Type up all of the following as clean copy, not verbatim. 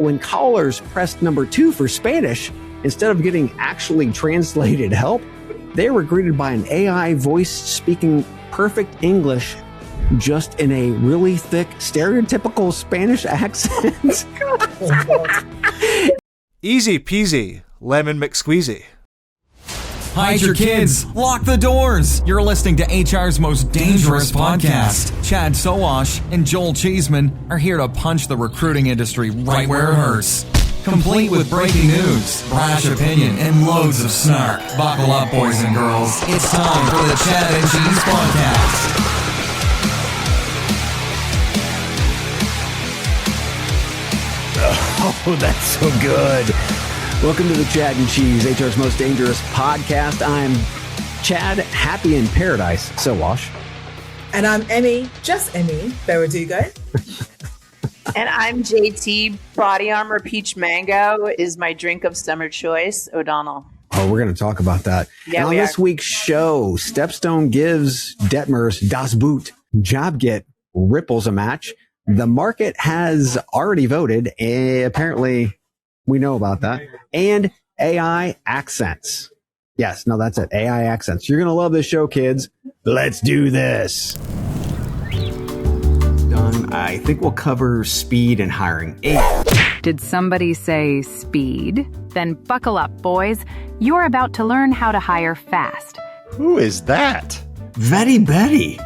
when callers pressed number 2 for Spanish, instead of getting actually translated help, they were greeted by an AI voice speaking perfect English, just in a really thick, stereotypical Spanish accent. Easy peasy, lemon McSqueezy. Hide your kids. Lock the doors. You're listening to HR's most dangerous podcast. Chad Sowash and Joel Cheeseman are here to punch the recruiting industry right where it hurts. Complete with breaking news, brash opinion, and loads of snark. Buckle up, boys and girls. It's time for the Chad and Cheese Podcast. Oh, that's so good. Welcome to the Chad and Cheese, HR's most dangerous podcast. I'm Chad, happy in paradise, Sowash. And I'm Emmy, just Emmy, Verdugo. And I'm JT, Body Armor Peach Mango is my drink of summer choice, O'Donnell. Oh, we're going to talk about that. Yeah, and on this week's show, Stepstone gives Detmers Das Boot, JobGet ripples a match. The market has already voted. Apparently, we know about that. And AI accents. Yes, no, that's it. AI accents. You're going to love this show, kids. Let's do this. Done. I think we'll cover speed and hiring. Did somebody say speed? Then buckle up, boys. You're about to learn how to hire fast. Who is that? Vetty Betty.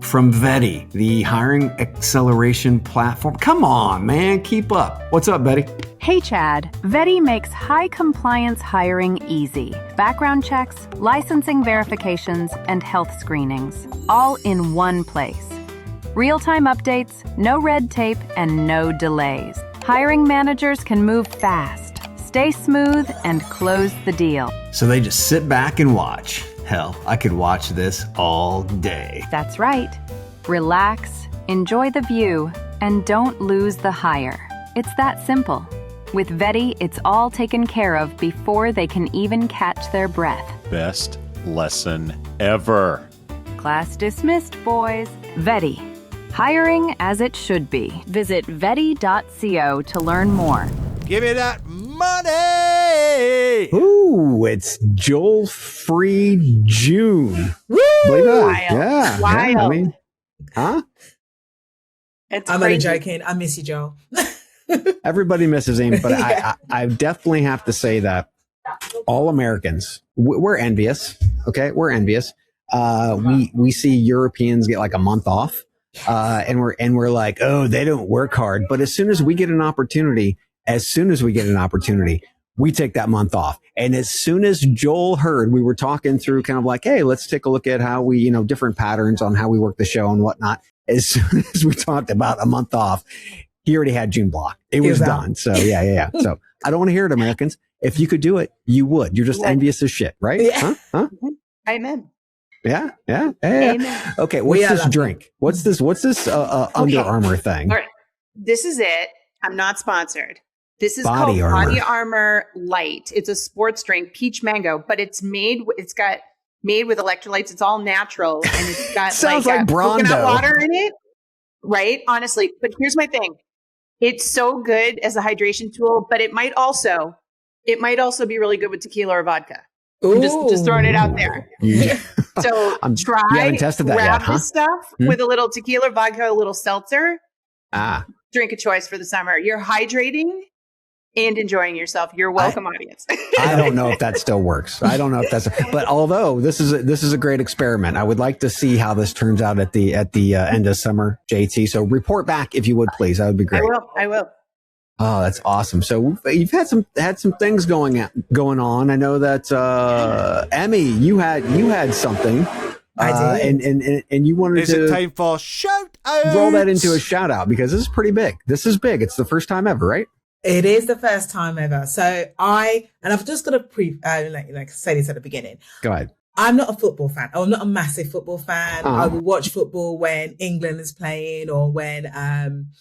From Vetty, the hiring acceleration platform. Come on, man. Keep up. What's up, Betty? Hey, Chad. Vetty makes high compliance hiring easy. Background checks, licensing verifications, and health screenings, all in one place. Real-time updates, no red tape, and no delays. Hiring managers can move fast, stay smooth, and close the deal. So they just sit back and watch. Hell, I could watch this all day. That's right. Relax, enjoy the view, and don't lose the hire. It's that simple. With Vetty, it's all taken care of before they can even catch their breath. Best lesson ever. Class dismissed, boys. Vetty. Hiring as it should be. Visit vetty.co to learn more. Give me that money! Ooh, it's Joel-free June. Woo! Believe that? Wild. Yeah. Wild. Yeah, I mean, huh? I'm only joking. I miss you, Joel. Everybody misses him, but Yeah. I definitely have to say that all Americans, we're envious. Okay, we're envious. We see Europeans get like a month off, and we're like, oh, they don't work hard. But as soon as we get an opportunity, we take that month off. And as soon as Joel heard, we were talking through kind of like, hey, let's take a look at how we, different patterns on how we work the show and whatnot. As soon as we talked about a month off, he already had June block. It was done. So yeah. So I don't want to hear it, Americans. If you could do it, you would. You're just envious as shit, right? Yeah. Huh? Amen. Yeah. Amen. Okay. What's this drink? What's this Under Armour thing? All right. This is it. I'm not sponsored. This is Body called Armor. Body Armor Light. It's a sports drink, peach mango, but it's made with electrolytes. It's all natural. And it's got Sounds like Brondo. coconut water in it. Right? Honestly. But here's my thing. It's so good as a hydration tool, but it might also be really good with tequila or vodka. I'm just throwing it out there. Yeah. So You haven't tested that grab yet, huh? this stuff with a little tequila, vodka, a little seltzer. Ah. Drink of choice for the summer. You're hydrating and enjoying yourself. You're welcome, audience. I don't know if that still works. I don't know if that's, but although this is a great experiment, I would like to see how this turns out at the end of summer, JT. So report back if you would, please. That would be great. I will. Oh, that's awesome. So you've had some things going on. I know that Emmy, you had something. I did. And you wanted Is to it time for shout out? roll that into a shout out because this is pretty big. This is big. It's the first time ever, right? It is the first time ever. So I've just got to say this at the beginning. Go ahead. I'm not a football fan. I'm not a massive football fan. Uh-huh. I will watch football when England is playing or when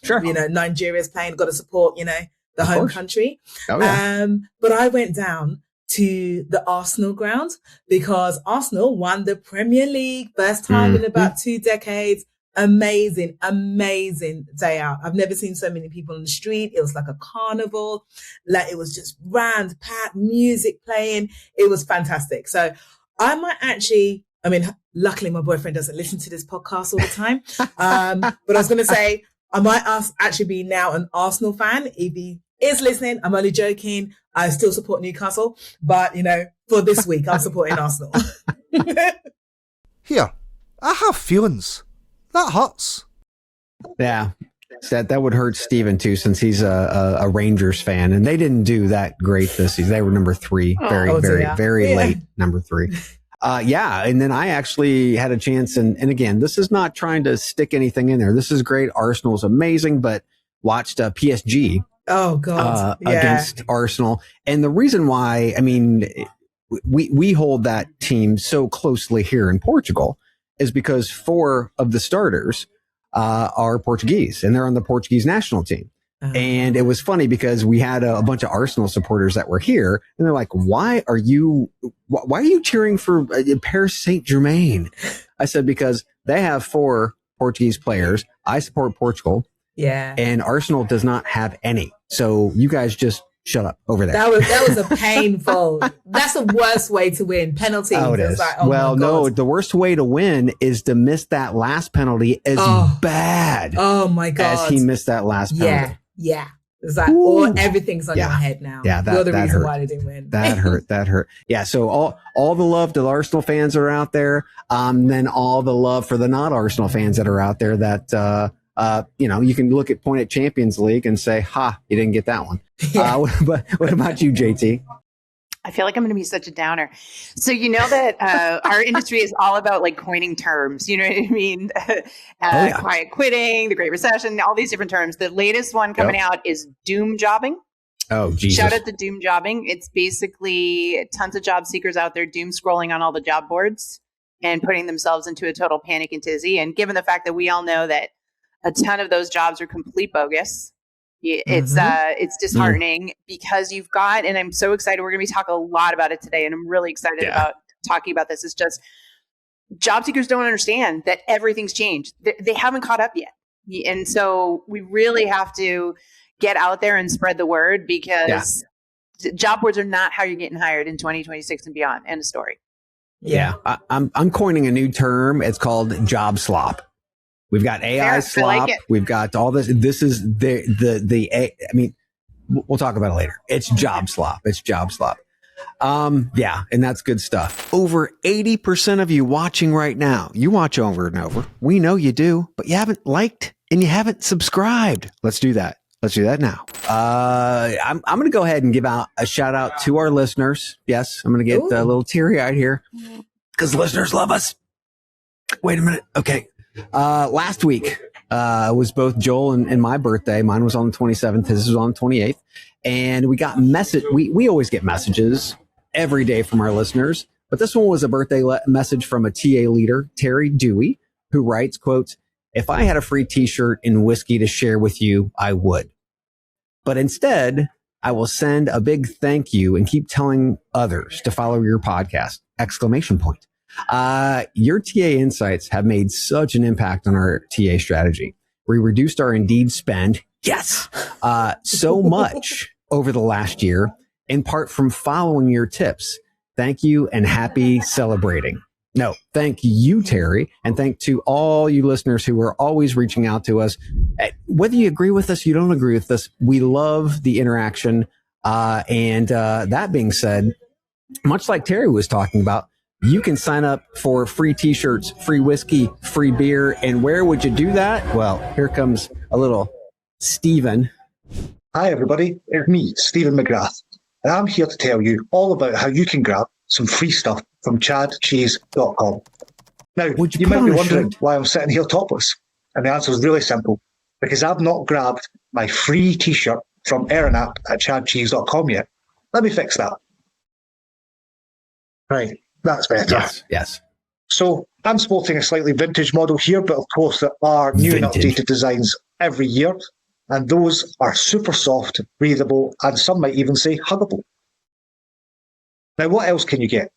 Nigeria is playing. Got to support the home course. country. Oh, yeah. But I went down to the Arsenal ground because Arsenal won the Premier League first time in about 2 decades. amazing day out. I've never seen so many people on the street. It was like a carnival. Like it was just rammed, packed, music playing. It was fantastic. So I might actually, I mean, luckily my boyfriend doesn't listen to this podcast all the time. But I was going to say, I might actually be now an Arsenal fan. If he is listening, I'm only joking. I still support Newcastle, but for this week, I'm supporting Arsenal. Here, I have feelings. That hurts. Yeah, that would hurt Steven too, since he's a Rangers fan, and they didn't do that great this season. They were number 3, very late number 3. Yeah, and then I actually had a chance, and again, this is not trying to stick anything in there. This is great. Arsenal's amazing, but watched PSG. Oh God! Against Arsenal, and the reason why, I mean, we hold that team so closely here in Portugal is because 4 of the starters are Portuguese, and they're on the Portuguese national team. And it was funny because we had a bunch of Arsenal supporters that were here, and they're like, why are you cheering for Paris Saint-Germain? I said, because they have 4 Portuguese players. I support Portugal. Yeah. And Arsenal does not have any. So you guys just shut up over there. That was a painful. That's the worst way to win. Penalties. Oh, it is. Like, oh well, no, the worst way to win is to miss that last penalty as bad. Oh my God. As he missed that last penalty. Yeah. It's like, or everything's on your head now. Yeah, you're the reason hurt. why they didn't win. That hurt. Yeah, so all the love to the Arsenal fans that are out there. Then all the love for the not Arsenal fans that are out there that you can look at point at Champions League and say, ha, you didn't get that one. Yeah. But what about you, JT? I feel like I'm going to be such a downer. So you know that our industry is all about like coining terms. You know what I mean? Quiet quitting, the Great Recession, all these different terms. The latest one coming out is doom jobbing. Oh, Jesus. Shout out to doom jobbing. It's basically tons of job seekers out there doom scrolling on all the job boards and putting themselves into a total panic and tizzy. And given the fact that we all know that a ton of those jobs are complete bogus, it's disheartening because you've got, and I'm so excited. We're going to be talking a lot about it today, and I'm really excited about talking about this. It's just job seekers don't understand that everything's changed. They haven't caught up yet. And so we really have to get out there and spread the word because job boards are not how you're getting hired in 2026 and beyond. End of story. Yeah. I'm coining a new term. It's called job slop. We've got AI slop. We've got all this. This is I mean, we'll talk about it later. It's job slop. And that's good stuff. Over 80% of you watching right now, you watch over and over. We know you do, but you haven't liked and you haven't subscribed. Let's do that. Let's do that now. I'm going to go ahead and give out a shout out to our listeners. Yes, I'm going to get a little teary eyed here because listeners love us. Wait a minute. Okay. Last week was both Joel and my birthday. Mine was on the 27th. His was on the 28th. And we got we always get messages every day from our listeners. But this one was a birthday message from a TA leader, Terry Dewey, who writes, quote, "If I had a free t-shirt and whiskey to share with you, I would. But instead, I will send a big thank you and keep telling others to follow your podcast!" Exclamation point. Your TA insights have made such an impact on our TA strategy. We reduced our Indeed spend. Yes. So much over the last year, in part from following your tips. Thank you and happy celebrating. No, thank you, Terry. And thank to all you listeners who are always reaching out to us. Whether you agree with us, you don't agree with us, we love the interaction. And that being said, much like Terry was talking about, you can sign up for free t-shirts, free whiskey, free beer. And where would you do that? Well, here comes a little Stephen. Hi, everybody. It's me, Stephen McGrath. And I'm here to tell you all about how you can grab some free stuff from chadcheese.com. Now, you might be wondering why I'm sitting here topless. And the answer is really simple. Because I've not grabbed my free t-shirt from Erin app at chadcheese.com yet. Let me fix that. Right. That's better. Yes. So I'm sporting a slightly vintage model here, but of course there are new and updated designs every year. And those are super soft, breathable, and some might even say huggable. Now, what else can you get?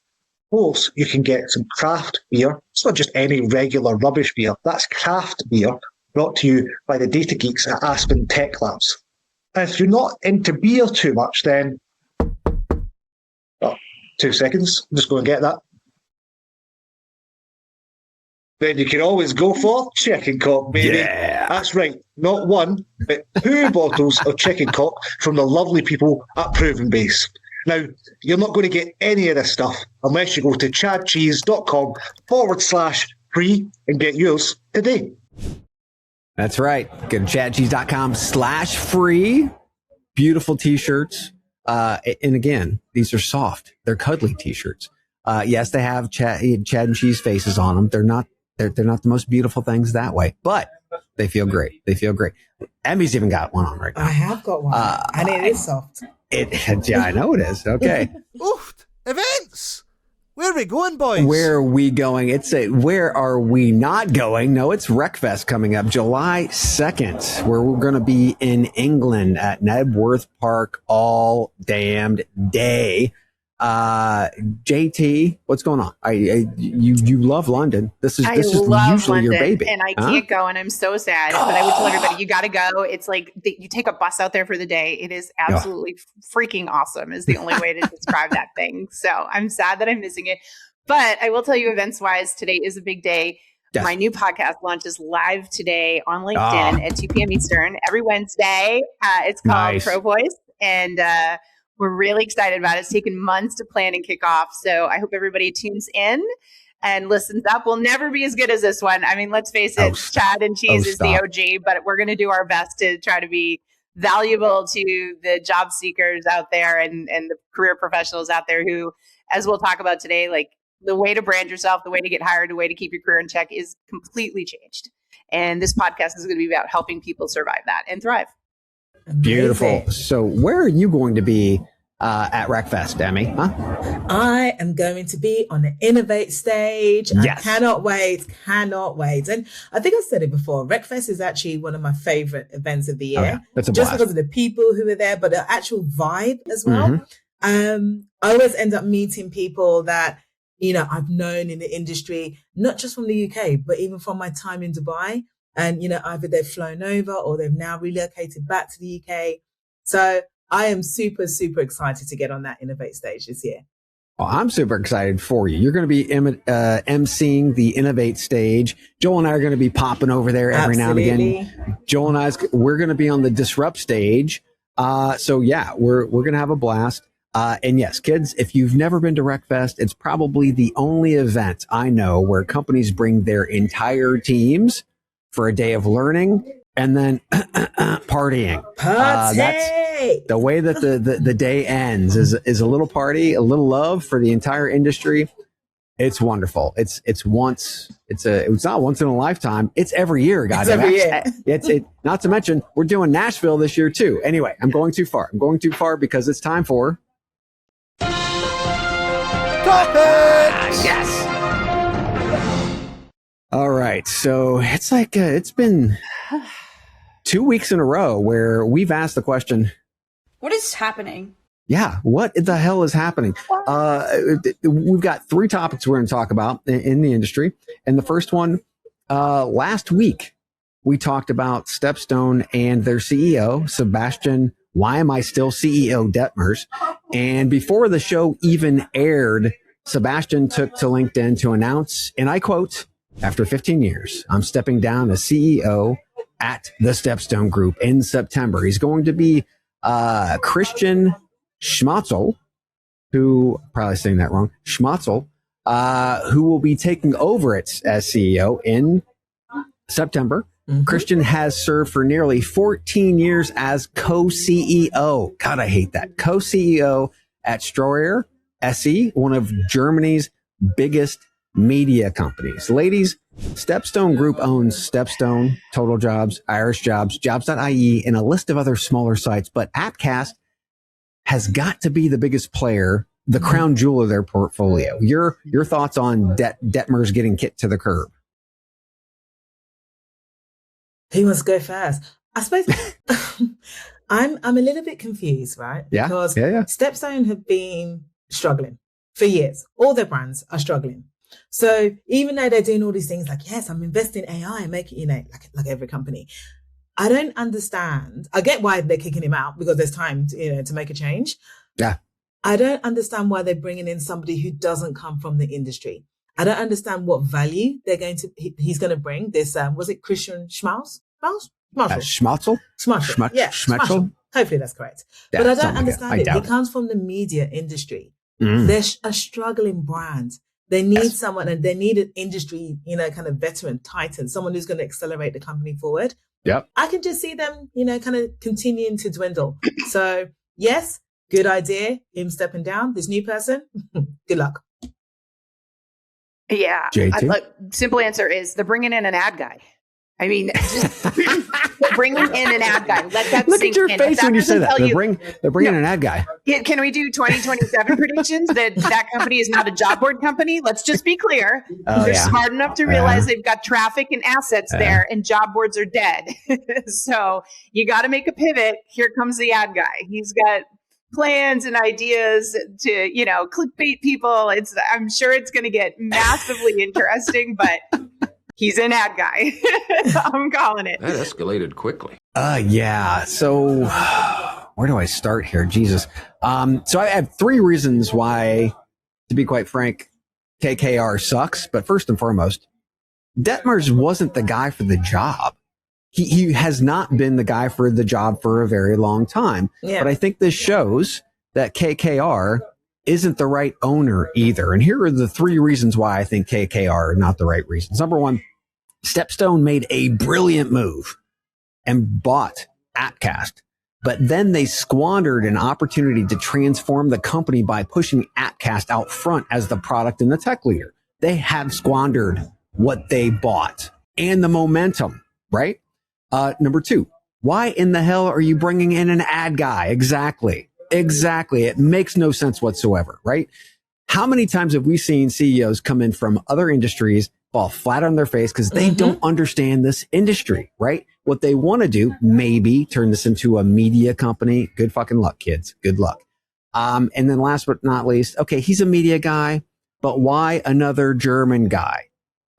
course, you can get some craft beer. It's not just any regular rubbish beer. That's craft beer brought to you by the data geeks at Aspen Tech Labs. And if you're not into beer too much, then... Oh, 2 seconds. I'm just going to get that. Then you can always go for chicken cock, baby. Yeah. That's right. Not one, but 2 bottles of chicken cock from the lovely people at Proven Base. Now, you're not going to get any of this stuff unless you go to chadcheese.com/free and get yours today. That's right. Go to chadcheese.com/free. Beautiful t-shirts. And again, these are soft. They're cuddly t-shirts. Yes, they have Chad and Cheese faces on them. They're not the most beautiful things that way, but they feel great. They feel great. Emmy's even got one on right now. I have got one, and it is soft. Yeah, I know it is. Okay. Oof! Events! Where are we going, boys? Where are we going? Where are we not going? No, it's Wreckfest coming up July 2nd, where we're going to be in England at Knebworth Park all damned day. JT, what's going on? You love London. This is usually London, your baby, and I can't go, and I'm so sad. But I would tell everybody, you got to go. It's like you take a bus out there for the day. It is absolutely freaking awesome. Is the only way to describe that thing. So I'm sad that I'm missing it. But I will tell you, events wise, today is a big day. Yes. My new podcast launches live today on LinkedIn at 2 p.m. Eastern every Wednesday. It's called Pro Voice, and we're really excited about it. It's taken months to plan and kick off. So I hope everybody tunes in and listens up. We'll never be as good as this one. I mean, let's face it, Chad and Cheese is the OG, but we're going to do our best to try to be valuable to the job seekers out there and the career professionals out there who, as we'll talk about today, like the way to brand yourself, the way to get hired, the way to keep your career in check is completely changed. And this podcast is going to be about helping people survive that and thrive. Beautiful. So where are you going to be at Wreckfest, Emmy? Huh? I am going to be on the Innovate stage. Yes. I cannot wait. And I think I said it before, Wreckfest is actually one of my favorite events of the year. Oh, yeah. That's a just blast. because of the people who are there, but the actual vibe as well. I always end up meeting people that, you know, I've known in the industry, not just from the UK, but even from my time in Dubai. And, you know, either they've flown over or they've now relocated back to the UK. So I am super, super excited to get on that Innovate stage this year. Well, I'm super excited for you. You're going to be emceeing the Innovate stage. Joel and I are going to be popping over there every now and again. Joel and we're going to be on the Disrupt stage. So yeah, we're going to have a blast. And yes, kids, if you've never been to Wreckfest, it's probably the only event I know where companies bring their entire teams for a day of learning and then partying. That's the way that the day ends is a little party, a little love for the entire industry. It's wonderful. It's not once in a lifetime. It's every year, guys. It's every year. It's not to mention we're doing Nashville this year too. Anyway, I'm going too far because it's time for Topics! Yes. All right. So it's like it's been 2 weeks in a row where we've asked the question, what is happening? Yeah, what the hell is happening? We've got 3 topics we're going to talk about in the industry. And the first one, last week, we talked about Stepstone and their CEO, Sebastian, why am I still CEO Detmers? And before the show even aired, Sebastian took to LinkedIn to announce, and I quote, after 15 years, I'm stepping down as CEO at the Stepstone Group in September. He's going to be Christian Schmatzel, who, probably saying that wrong, Schmatzel, who will be taking over it as CEO in September. Mm-hmm. Christian has served for nearly 14 years as co-CEO. God, I hate that. Co-CEO at Streuer SE, one of Germany's biggest media companies. Ladies, Stepstone Group owns Stepstone, Total Jobs, Irish Jobs, Jobs.ie, and a list of other smaller sites. But Appcast has got to be the biggest player, the crown jewel of their portfolio. Your thoughts on Detmers getting kicked to the curb? Who wants to go first? I suppose I'm a little bit confused, right? Yeah. Because Stepstone have been struggling for years. All their brands are struggling. So even though they're doing all these things like, yes, I'm investing in AI and make it, like every company, I don't understand. I get why they're kicking him out because there's time to make a change. Yeah. I don't understand why they're bringing in somebody who doesn't come from the industry. I don't understand what value he's going to bring. This, was it Christian Schmalz? Schmalzel? Schmalzel. Yeah. Schmalzel. Hopefully that's correct. Yeah, but I don't understand it. He comes from the media industry. They're a struggling brand. They need someone, and they need an industry, kind of veteran titan, someone who's going to accelerate the company forward. Yep. I can just see them, kind of continuing to dwindle. So yes, good idea. Him stepping down, this new person, good luck. Yeah. Simple answer is they're bringing in an ad guy. I mean, just bringing in an ad guy. Let that Look sink at your in. face when you say that. They're bringing an ad guy. Can we do 2027 predictions that company is not a job board company? Let's just be clear. They're smart enough to realize they've got traffic and assets there, and job boards are dead. So you got to make a pivot. Here comes the ad guy. He's got plans and ideas to, clickbait people. I'm sure it's going to get massively interesting, but he's an ad guy. I'm calling it. That escalated quickly. Yeah. So where do I start here? Jesus. So I have 3 reasons why, to be quite frank, KKR sucks. But first and foremost, Detmers wasn't the guy for the job. He has not been the guy for the job for a very long time. Yeah. But I think this shows that KKR isn't the right owner either. And here are the 3 reasons why I think KKR are not the right reasons. Number 1, Stepstone made a brilliant move and bought Appcast, but then they squandered an opportunity to transform the company by pushing Appcast out front as the product and the tech leader. They have squandered what they bought and the momentum, right? Number 2, why in the hell are you bringing in an ad guy? Exactly. It makes no sense whatsoever, right? How many times have we seen CEOs come in from other industries, fall flat on their face because they don't understand this industry, right? What they want to do, maybe turn this into a media company. Good fucking luck, kids. Good luck. And then last but not least, okay, he's a media guy, but why another German guy?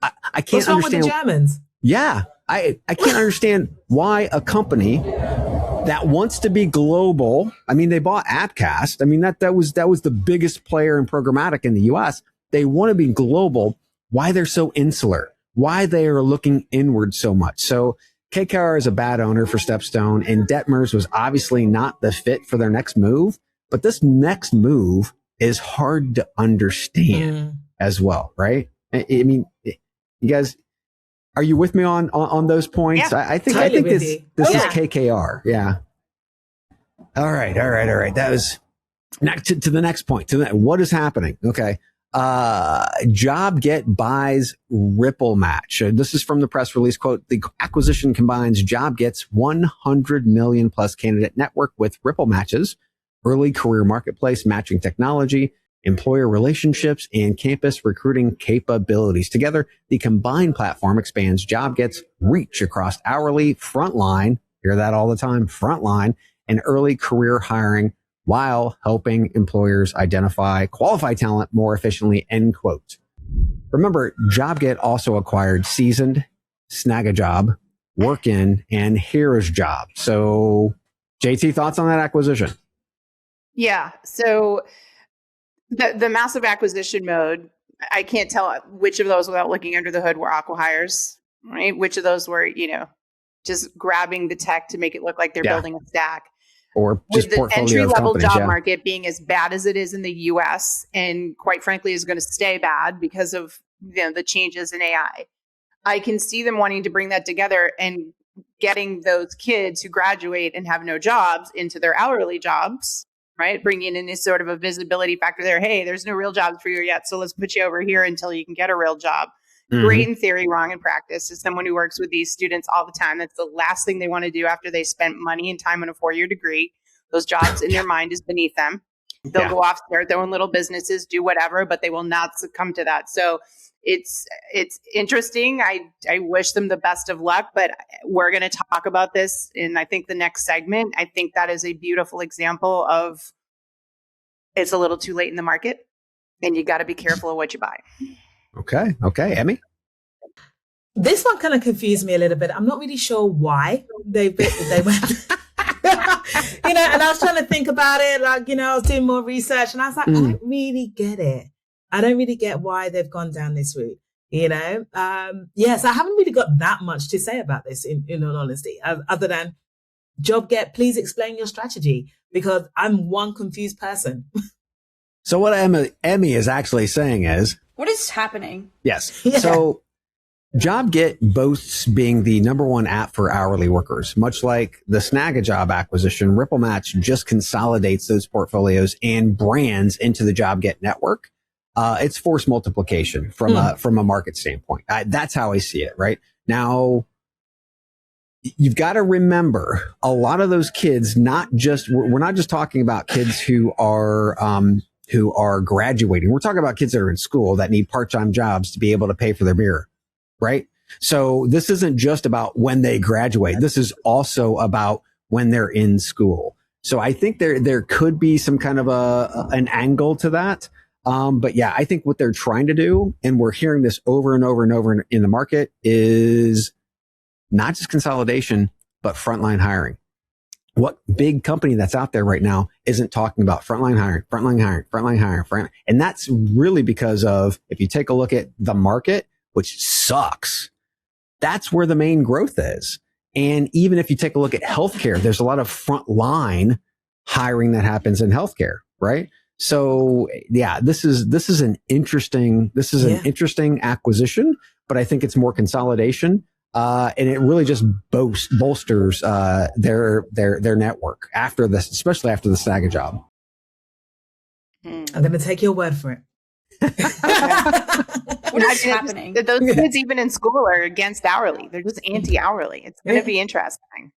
I can't understand. What's wrong with the Germans? Yeah. I can't understand why a company that wants to be global. I mean, they bought Appcast. I mean, that was the biggest player in programmatic in the US. They want to be global. Why they're so insular, why they are looking inward so much. So KKR is a bad owner for Stepstone, and Detmers was obviously not the fit for their next move. But this next move is hard to understand as well, right? I mean, you guys, are you with me on those points? Yeah, I think this is KKR. Yeah. All right. That was to the next point. What is happening? Okay. JobGet buys RippleMatch. This is from the press release. Quote, the acquisition combines JobGet's 100 million plus candidate network with RippleMatch's early career marketplace matching technology, employer relationships, and campus recruiting capabilities. Together, the combined platform expands JobGet's reach across hourly, frontline, hear that all the time, frontline, and early career hiring while helping employers identify qualified talent more efficiently, end quote. Remember, JobGet also acquired Seasoned, Snagajob, Workin, and Here's Job. So, JT, thoughts on that acquisition? Yeah. So the massive acquisition mode, I can't tell which of those without looking under the hood were acqui-hires, right? Which of those were, just grabbing the tech to make it look like they're building a stack. Or just with the entry-level job market being being as bad as it is in the US, and quite frankly is going to stay bad because of the changes in AI. I can see them wanting to bring that together and getting those kids who graduate and have no jobs into their hourly jobs, right? Bringing in this sort of a visibility factor there. Hey, there's no real jobs for you yet, so let's put you over here until you can get a real job. Great in theory, wrong in practice. As someone who works with these students all the time, that's the last thing they want to do after they spent money and time on a 4-year degree. Those jobs in their mind is beneath them. They'll go off, start their own little businesses, do whatever, but they will not succumb to that. So it's interesting. I wish them the best of luck, but we're going to talk about this in, I think, the next segment. I think that is a beautiful example of it's a little too late in the market. And you got to be careful of what you buy. Okay. Emmy? This one kind of confused me a little bit. I'm not really sure why they went. And I was trying to think about it. I was doing more research and I was like, I don't really get it. I don't really get why they've gone down this route. So I haven't really got that much to say about this in all honesty, other than JobGet, please explain your strategy, because I'm one confused person. So what Emmy is actually saying is, what is happening? Yes. Yeah. So JobGet boasts being the number one app for hourly workers. Much like the Snag-a-Job acquisition, RippleMatch just consolidates those portfolios and brands into the JobGet network. It's force multiplication from a market standpoint. That's how I see it. Right now, you've got to remember a lot of those kids. We're not just talking about kids who are graduating. We're talking about kids that are in school that need part-time jobs to be able to pay for their beer. Right. So this isn't just about when they graduate. This is also about when they're in school. So I think there could be some kind of an angle to that. But yeah, I think what they're trying to do, and we're hearing this over and over and over in the market, is not just consolidation, but frontline hiring. What big company that's out there right now isn't talking about frontline hiring? And that's really because of, if you take a look at the market, which sucks, that's where the main growth is. And even if you take a look at healthcare, there's a lot of frontline hiring that happens in healthcare, right? So yeah, this is an interesting acquisition, but I think it's more consolidation. And it really just bolsters their network after this, especially after the Snag-a-Job. I'm going to take your word for it. What is happening? Those kids, even in school, are against hourly. They're just anti-hourly. It's going to be interesting,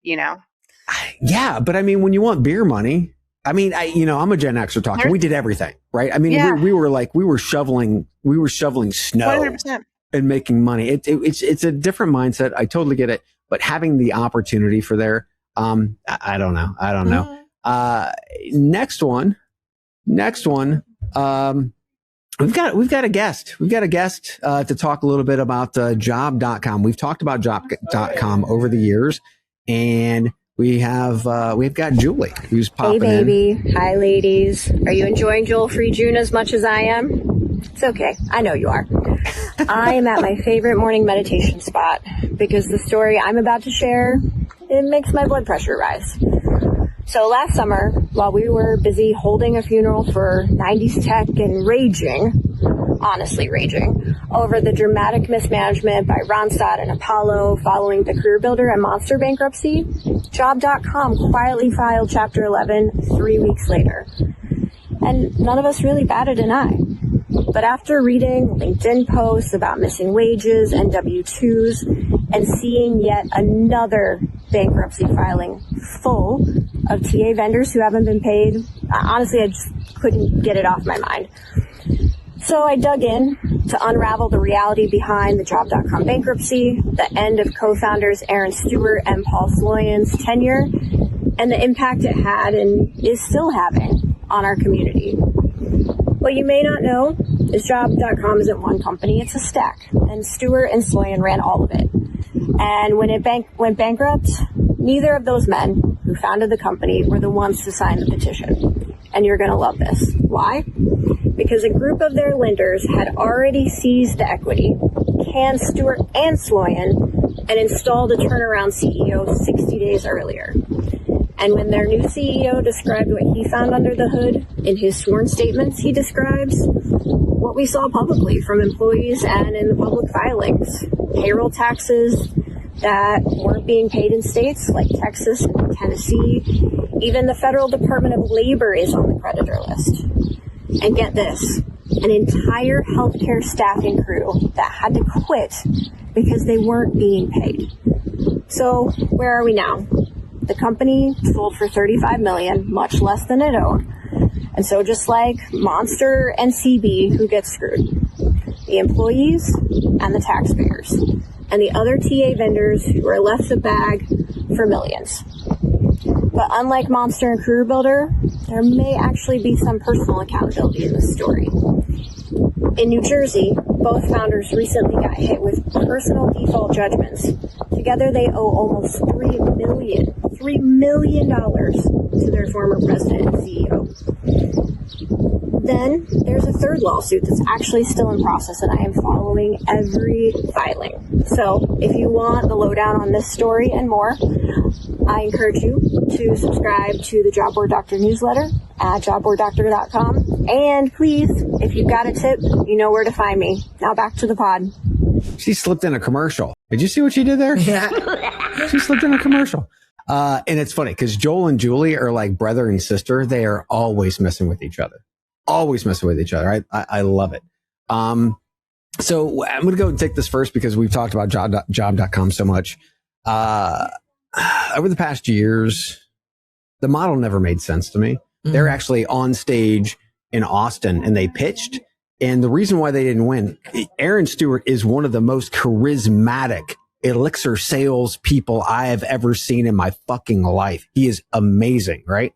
Yeah, but I mean, when you want beer money, I'm a Gen Xer talking. We did everything, right? I mean, we were shoveling snow 100%. and making money. It's a different mindset. I totally get it, but having the opportunity for there, I don't know. Next one. We've got a guest. We've got a guest to talk a little bit about job.com. We've talked about job.com over the years, and we've got Julie who's popping in. Hey, baby. Hi, ladies. Are you enjoying Joel Free June as much as I am? It's okay. I know you are. I am at my favorite morning meditation spot because the story I'm about to share, it makes my blood pressure rise. So last summer, while we were busy holding a funeral for 90s tech and honestly raging, over the dramatic mismanagement by Randstad and Apollo following the career builder and monster bankruptcy, Job.com quietly filed Chapter 11 3 weeks later. And none of us really batted an eye. But after reading LinkedIn posts about missing wages and W-2s and seeing yet another bankruptcy filing full of TA vendors who haven't been paid, honestly, I just couldn't get it off my mind. So I dug in to unravel the reality behind the Job.com bankruptcy, the end of co-founders Aaron Stewart and Paul Sloyan's tenure, and the impact it had and is still having on our community. What you may not know is Job.com isn't one company, it's a stack, and Stewart and Sloyan ran all of it. And when it went bankrupt, neither of those men who founded the company were the ones to sign the petition. And you're going to love this. Why? Because a group of their lenders had already seized the equity, canned Stewart and Sloyan, and installed a turnaround CEO 60 days earlier. And when their new CEO described what he found under the hood, in his sworn statements, he describes what we saw publicly from employees and in the public filings. Payroll taxes that weren't being paid in states like Texas and Tennessee. Even the Federal Department of Labor is on the creditor list. And get this, an entire healthcare staffing crew that had to quit because they weren't being paid. So where are we now? The company sold for $35 million, much less than it owed. And so just like Monster and CB, who get screwed? The employees and the taxpayers. And the other TA vendors who are left the bag for millions. But unlike Monster and Career Builder, there may actually be some personal accountability in this story. In New Jersey, both founders recently got hit with personal default judgments. Together, they owe almost $3 million to their former president and CEO. Then there's a third lawsuit that's actually still in process, and I am following every filing. So if you want the lowdown on this story and more, I encourage you to subscribe to the Job Board Doctor newsletter at jobboarddoctor.com. And please, if you've got a tip, you know where to find me. Now back to the pod. She slipped in a commercial. Did you see what she did there? Yeah. She slipped in a commercial. And it's funny because Joel and Julie are like brother and sister. They are always messing with each other. Always messing with each other. I love it. So I'm going to go and take this first because we've talked about job.com so much. Over the past years, the model never made sense to me. Mm-hmm. They're actually on stage in Austin and they pitched. And the reason why they didn't win, Aaron Stewart is one of the most charismatic Elixir sales people I have ever seen in my fucking life. He is amazing, right?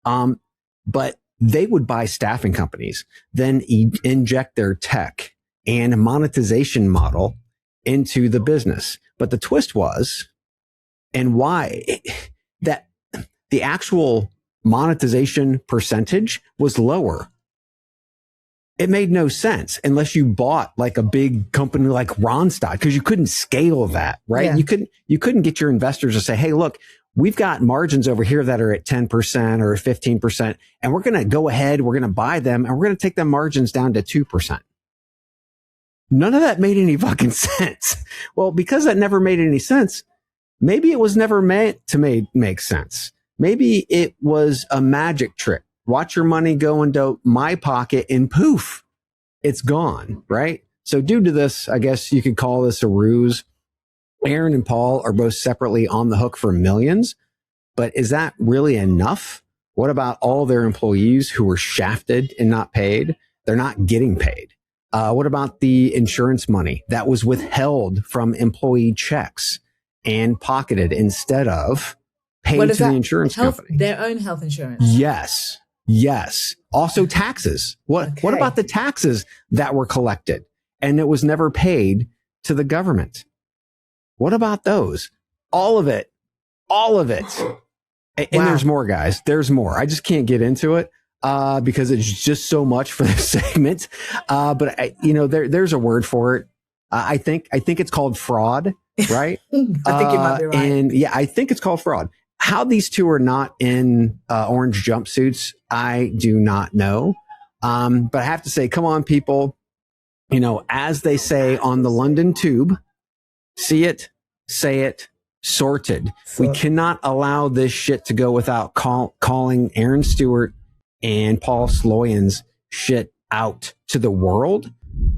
But they would buy staffing companies, then inject their tech and monetization model into the business. But the twist was, and why, that the actual monetization percentage was lower. It made no sense unless you bought like a big company like Ronstadt, because you couldn't scale that, right? Yeah. You couldn't get your investors to say, hey, look, we've got margins over here that are at 10% or 15%, and we're going to go ahead, we're going to buy them, and we're going to take them margins down to 2%. None of that made any fucking sense. Well, because that never made any sense, maybe it was never meant to make sense. Maybe it was a magic trick. Watch your money go into my pocket and poof, it's gone, right? So due to this, I guess you could call this a ruse. Aaron and Paul are both separately on the hook for millions, but is that really enough? What about all their employees who were shafted and not paid? They're not getting paid. What about the insurance money that was withheld from employee checks and pocketed instead of paid to the insurance company? Their own health insurance. Yes. Also taxes. What about the taxes that were collected and it was never paid to the government? What about those? All of it. And there's more, guys. There's more. I just can't get into it because it's just so much for this segment. But there's a word for it. I think it's called fraud, right? I think you might be right. And yeah, I think it's called fraud. How these two are not in orange jumpsuits, I do not know. But I have to say, come on, people. As they say on the London Tube, see it, say it, sorted. We cannot allow this shit to go without calling Aaron Stewart and Paul Sloyan's shit out to the world.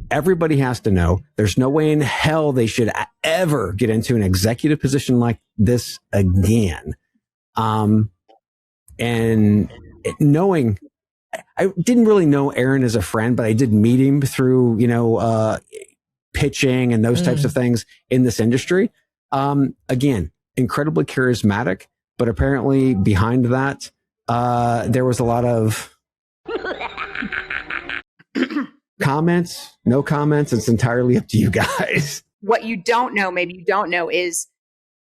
Everybody has to know there's no way in hell they should ever get into an executive position like this again. And knowing, I didn't really know Aaron as a friend, but I did meet him through, pitching and those types of things in this industry. Again, incredibly charismatic, but apparently behind that, there was a lot of comments, no comments. It's entirely up to you guys. What you don't know, maybe you don't know, is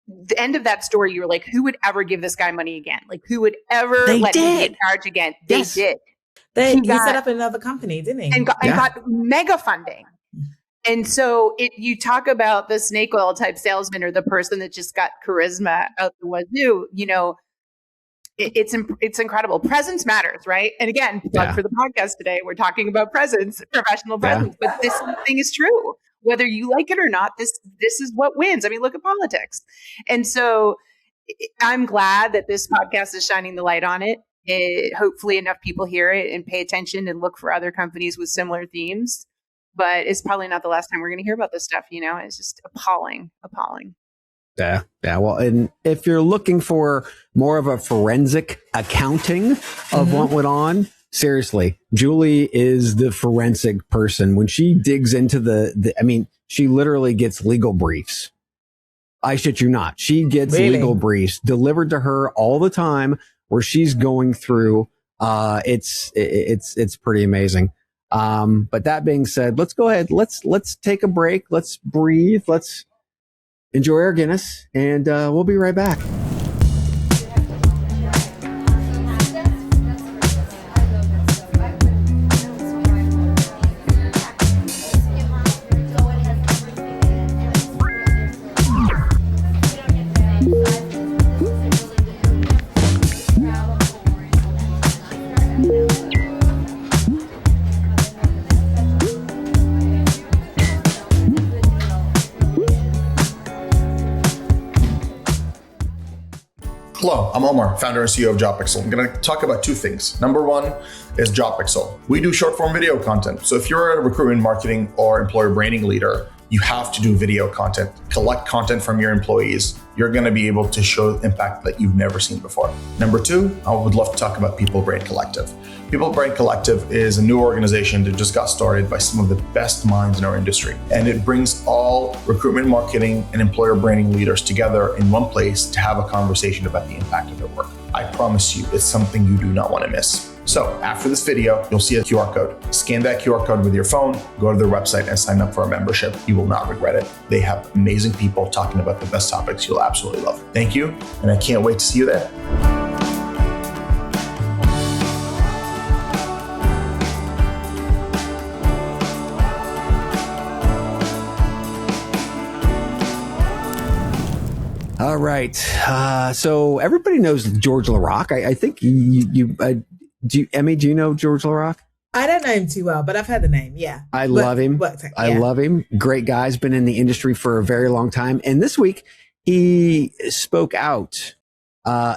the end of that story. You were like, who would ever give this guy money again? Like, who would ever let him get charged again? They did. He set up another company, didn't he? And got mega funding. And so you talk about the snake oil type salesman or the person that just got charisma out the wazoo, it's incredible. Presence matters, right? And again, for the podcast today, we're talking about presence, professional presence, but this thing is true. Whether you like it or not, this is what wins. I mean, look at politics. And so I'm glad that this podcast is shining the light on it. Hopefully enough people hear it and pay attention and look for other companies with similar themes. But it's probably not the last time we're going to hear about this stuff. It's just appalling. Yeah. Well, and if you're looking for more of a forensic accounting of what went on, seriously, Julie is the forensic person. When she digs into she literally gets legal briefs I shit you not. She gets legal briefs delivered to her all the time where she's going through. It's pretty amazing. But that being said, let's go ahead. Let's take a break. Let's breathe. Let's enjoy our Guinness, and we'll be right back. Hello, I'm Omar, founder and CEO of JobPixel. I'm going to talk about two things. Number one is JobPixel. We do short form video content. So if you're a recruitment marketing or employer branding leader, you have to do video content, collect content from your employees. You're going to be able to show impact that you've never seen before. Number two, I would love to talk about People Brain Collective. People Brain Collective is a new organization that just got started by some of the best minds in our industry. And it brings all recruitment marketing and employer branding leaders together in one place to have a conversation about the impact of their work. I promise you, it's something you do not want to miss. So after this video, you'll see a QR code. Scan that QR code with your phone, go to their website and sign up for a membership. You will not regret it. They have amazing people talking about the best topics you'll absolutely love. Thank you, and I can't wait to see you there. All right. So everybody knows George LaRocque. I think Emmy, do you know George LaRocque? I don't know him too well, but I've heard the name. Yeah. I love him. I love him. Great guy. Has been in the industry for a very long time. And this week he spoke out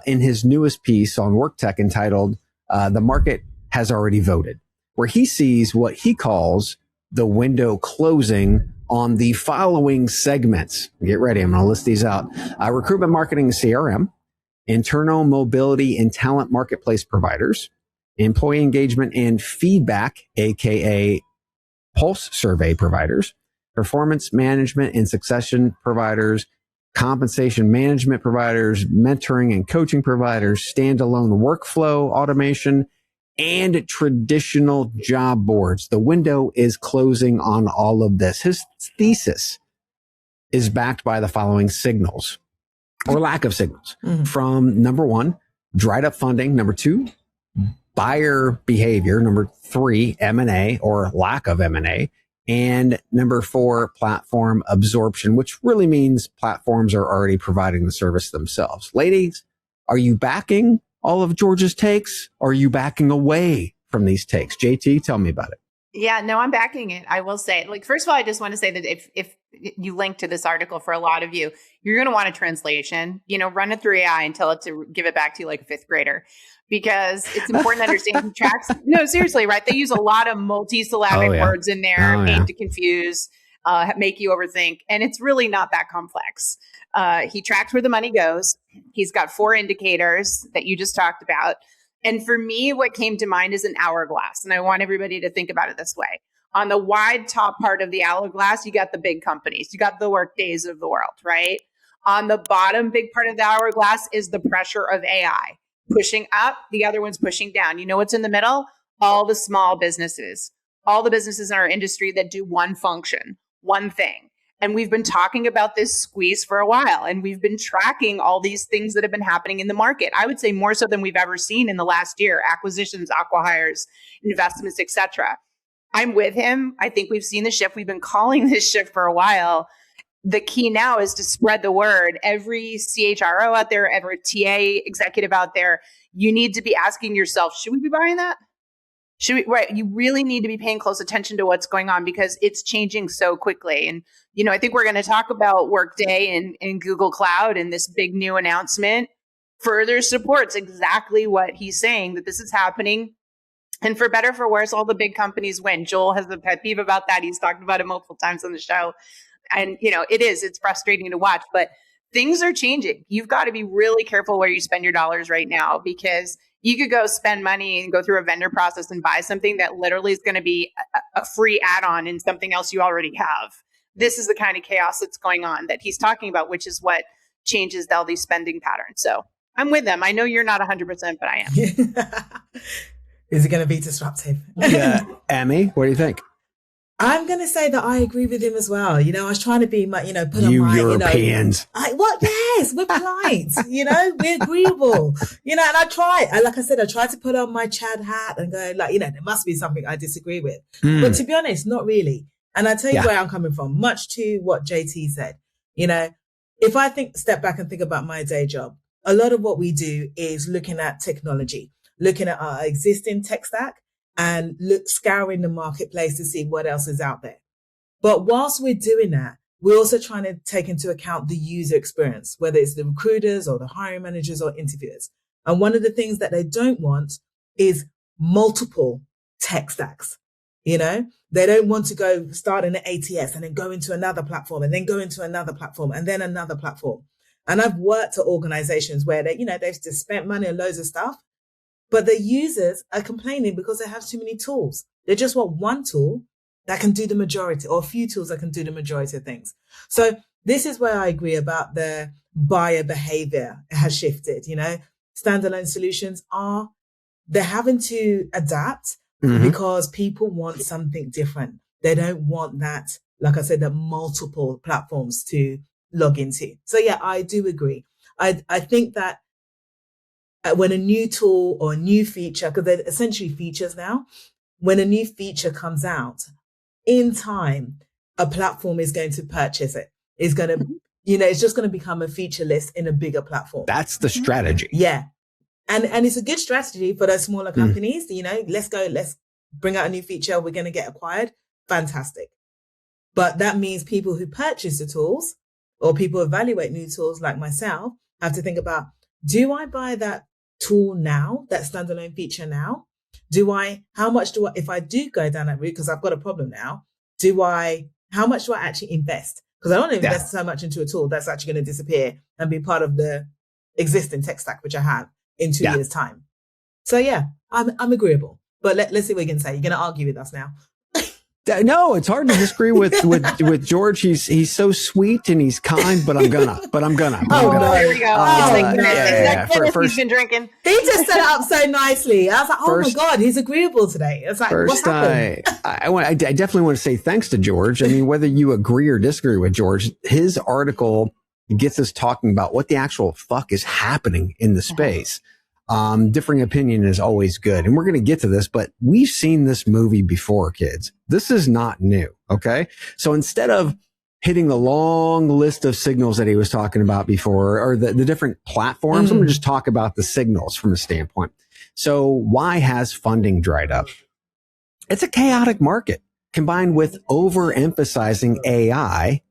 in his newest piece on Work Tech entitled, The Market Has Already Voted, where he sees what he calls the window closing on the following segments. Get ready. I'm going to list these out. Recruitment marketing and CRM, internal mobility and talent marketplace providers, employee engagement and feedback, aka pulse survey providers, performance management and succession providers, compensation management providers, mentoring and coaching providers, standalone workflow automation, and traditional job boards. The window is closing on all of this. His thesis is backed by the following signals or lack of signals from number one, dried up funding. Number two, buyer behavior. Number three, M&A or lack of M&A. And number four, platform absorption, which really means platforms are already providing the service themselves. Ladies, are you backing all of George's takes? Or are you backing away from these takes? JT, tell me about it. Yeah, no, I'm backing it. I will say, like, first of all, I just want to say that if you link to this article for a lot of you, you're going to want a translation, run it through AI and tell it to give it back to you like a fifth grader, because it's important to understand who tracks. No, seriously, right? They use a lot of multi-syllabic words in there, aimed to confuse, make you overthink. And it's really not that complex. He tracks where the money goes. He's got 4 indicators that you just talked about. And for me, what came to mind is an hourglass. And I want everybody to think about it this way. On the wide top part of the hourglass, you got the big companies. You got the Workdays of the world, right? On the bottom big part of the hourglass is the pressure of AI. Pushing up, the other one's pushing down. You know what's in the middle? All the small businesses. All the businesses in our industry that do one function, one thing. And we've been talking about this squeeze for a while, and we've been tracking all these things that have been happening in the market. I would say more so than we've ever seen in the last year: acquisitions, acqui-hires, investments, etc. I'm with him. I think we've seen the shift. We've been calling this shift for a while. The key now is to spread the word. Every CHRO out there, every TA executive out there, you need to be asking yourself, should we be buying that? Right. You really need to be paying close attention to what's going on, because it's changing so quickly. And, I think we're going to talk about Workday and Google Cloud, and this big new announcement further supports exactly what he's saying, that this is happening. And for better, for worse, all the big companies win. Joel has a pet peeve about that. He's talked about it multiple times on the show. And, it's frustrating to watch, but things are changing. You've got to be really careful where you spend your dollars right now, because you could go spend money and go through a vendor process and buy something that literally is going to be a free add-on in something else you already have. this is the kind of chaos that's going on that he's talking about, which is what changes all these spending patterns. So I'm with them. I know you're not 100%, but I am. Is it going to be disruptive? Yeah. Emmy, what do you think? I'm going to say that I agree with him as well. You know, I was trying to be my, put on my, Europeans. Yes, we're polite, we're agreeable, and I try, like I said, I try to put on my Chad hat and go there must be something I disagree with. But to be honest, not really. And I tell you where I'm coming from, much to what JT said. If I step back and think about my day job, a lot of what we do is looking at technology, looking at our existing tech stack and scouring the marketplace to see what else is out there. But whilst we're doing that, we're also trying to take into account the user experience, whether it's the recruiters or the hiring managers or interviewers. And one of the things that they don't want is multiple tech stacks. They don't want to go start in an ATS and then go into another platform and then go into another platform and then another platform. And I've worked at organizations where they've just spent money on loads of stuff, but the users are complaining because they have too many tools. They just want one tool that can do the majority, or a few tools that can do the majority of things. So this is where I agree about the buyer behavior has shifted. Standalone solutions they're having to adapt because people want something different. They don't want that, like I said, the multiple platforms to log into. So yeah, I do agree. I think that when a new tool or a new feature, because they're essentially features now, when a new feature comes out, in time, a platform is going to purchase it. It's going to, it's just going to become a feature list in a bigger platform. That's the strategy. Yeah. And it's a good strategy for those smaller companies. Let's bring out a new feature. We're going to get acquired. Fantastic. But that means people who purchase the tools or people who evaluate new tools like myself have to think about, do I buy that tool now, that standalone feature now? How much do I, if I do go down that route, because I've got a problem now, how much do I actually invest? Because I don't want to invest so much into a tool that's actually going to disappear and be part of the existing tech stack, which I have in 2 years' time. So yeah, I'm agreeable. But let's see what you can say. You're going to argue with us now. No, it's hard to disagree with George. He's so sweet and he's kind, but I'm gonna. There we go. He's been drinking. He just set it up so nicely. I was like, my God, he's agreeable today. It's like, what happened? I definitely want to say thanks to George. I mean, whether you agree or disagree with George, his article gets us talking about what the actual fuck is happening in the space. Differing opinion is always good. And we're going to get to this, but we've seen this movie before, kids. This is not new. Okay. So instead of hitting the long list of signals that he was talking about before, or the different platforms, I'm going to just talk about the signals from a standpoint. So why has funding dried up? It's a chaotic market combined with overemphasizing AI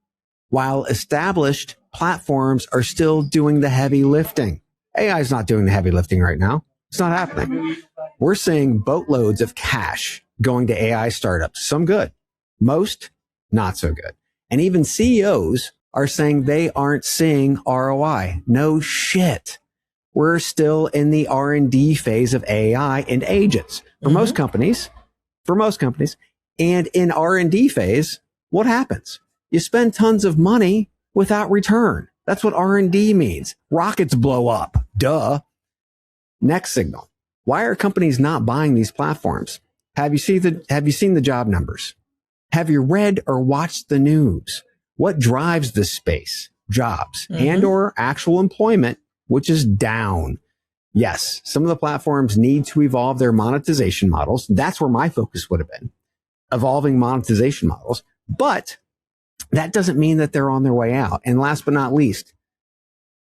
while established platforms are still doing the heavy lifting. AI is not doing the heavy lifting right now. It's not happening. We're seeing boatloads of cash going to AI startups. Some good, most not so good. And even CEOs are saying they aren't seeing ROI. No shit. We're still in the R&D phase of AI and agents for most companies. And in R&D phase, what happens? You spend tons of money without return. That's what R&D means. Rockets blow up. Duh. Next signal. Why are companies not buying these platforms? Have you seen the job numbers? Have you read or watched the news? What drives this space? Jobs and or actual employment, which is down. Yes, some of the platforms need to evolve their monetization models. That's where my focus would have been. Evolving monetization models. But that doesn't mean that they're on their way out. And last but not least,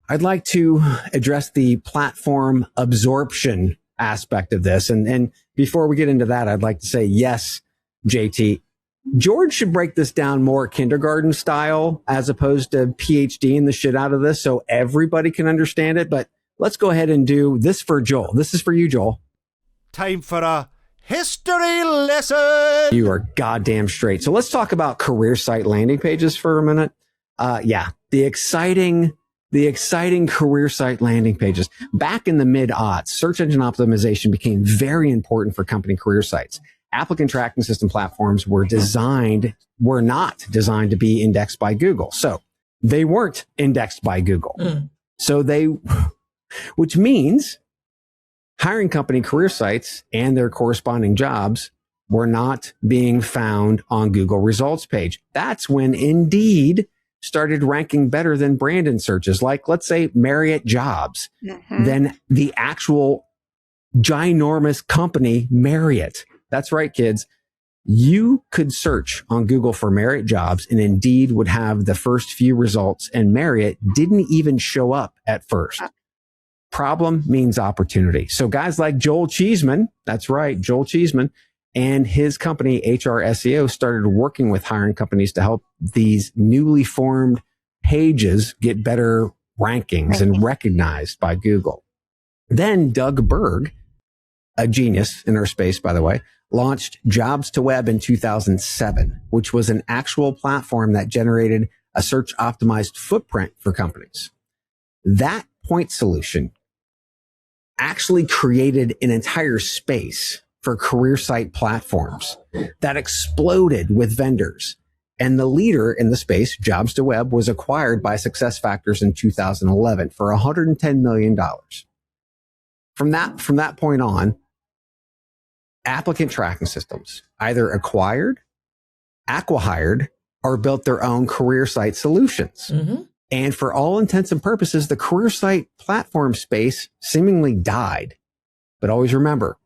I'd like to address the platform absorption aspect of this. And before we get into that, I'd like to say, yes, JT, George should break this down more kindergarten style as opposed to PhD in the shit out of this so everybody can understand it. But let's go ahead and do this for Joel. This is for you, Joel. Time for a history lesson. You are goddamn straight. So let's talk about career site landing pages for a minute. The exciting career site landing pages. Back in the mid-aughts, search engine optimization became very important for company career sites. applicant tracking system platforms were not designed to be indexed by Google. So they weren't indexed by Google. Which means hiring company career sites and their corresponding jobs were not being found on Google results page. That's when Indeed started ranking better than branded searches, like let's say Marriott Jobs, than the actual ginormous company Marriott. That's right, kids. You could search on Google for Marriott Jobs and Indeed would have the first few results, and Marriott didn't even show up at first. Problem means opportunity. So guys like Joel Cheeseman, that's right, Joel Cheeseman, and his company, HR SEO, started working with hiring companies to help these newly formed pages get better rankings and recognized by Google. Then Doug Berg, a genius in our space, by the way, launched Jobs to Web in 2007, which was an actual platform that generated a search optimized footprint for companies. That point solution actually created an entire space for career site platforms that exploded with vendors. And the leader in the space, Jobs to Web, was acquired by SuccessFactors in 2011 for $110 million. From that point on, applicant tracking systems either acquired, acqui-hired, or built their own career site solutions. And for all intents and purposes, the career site platform space seemingly died. But always remember,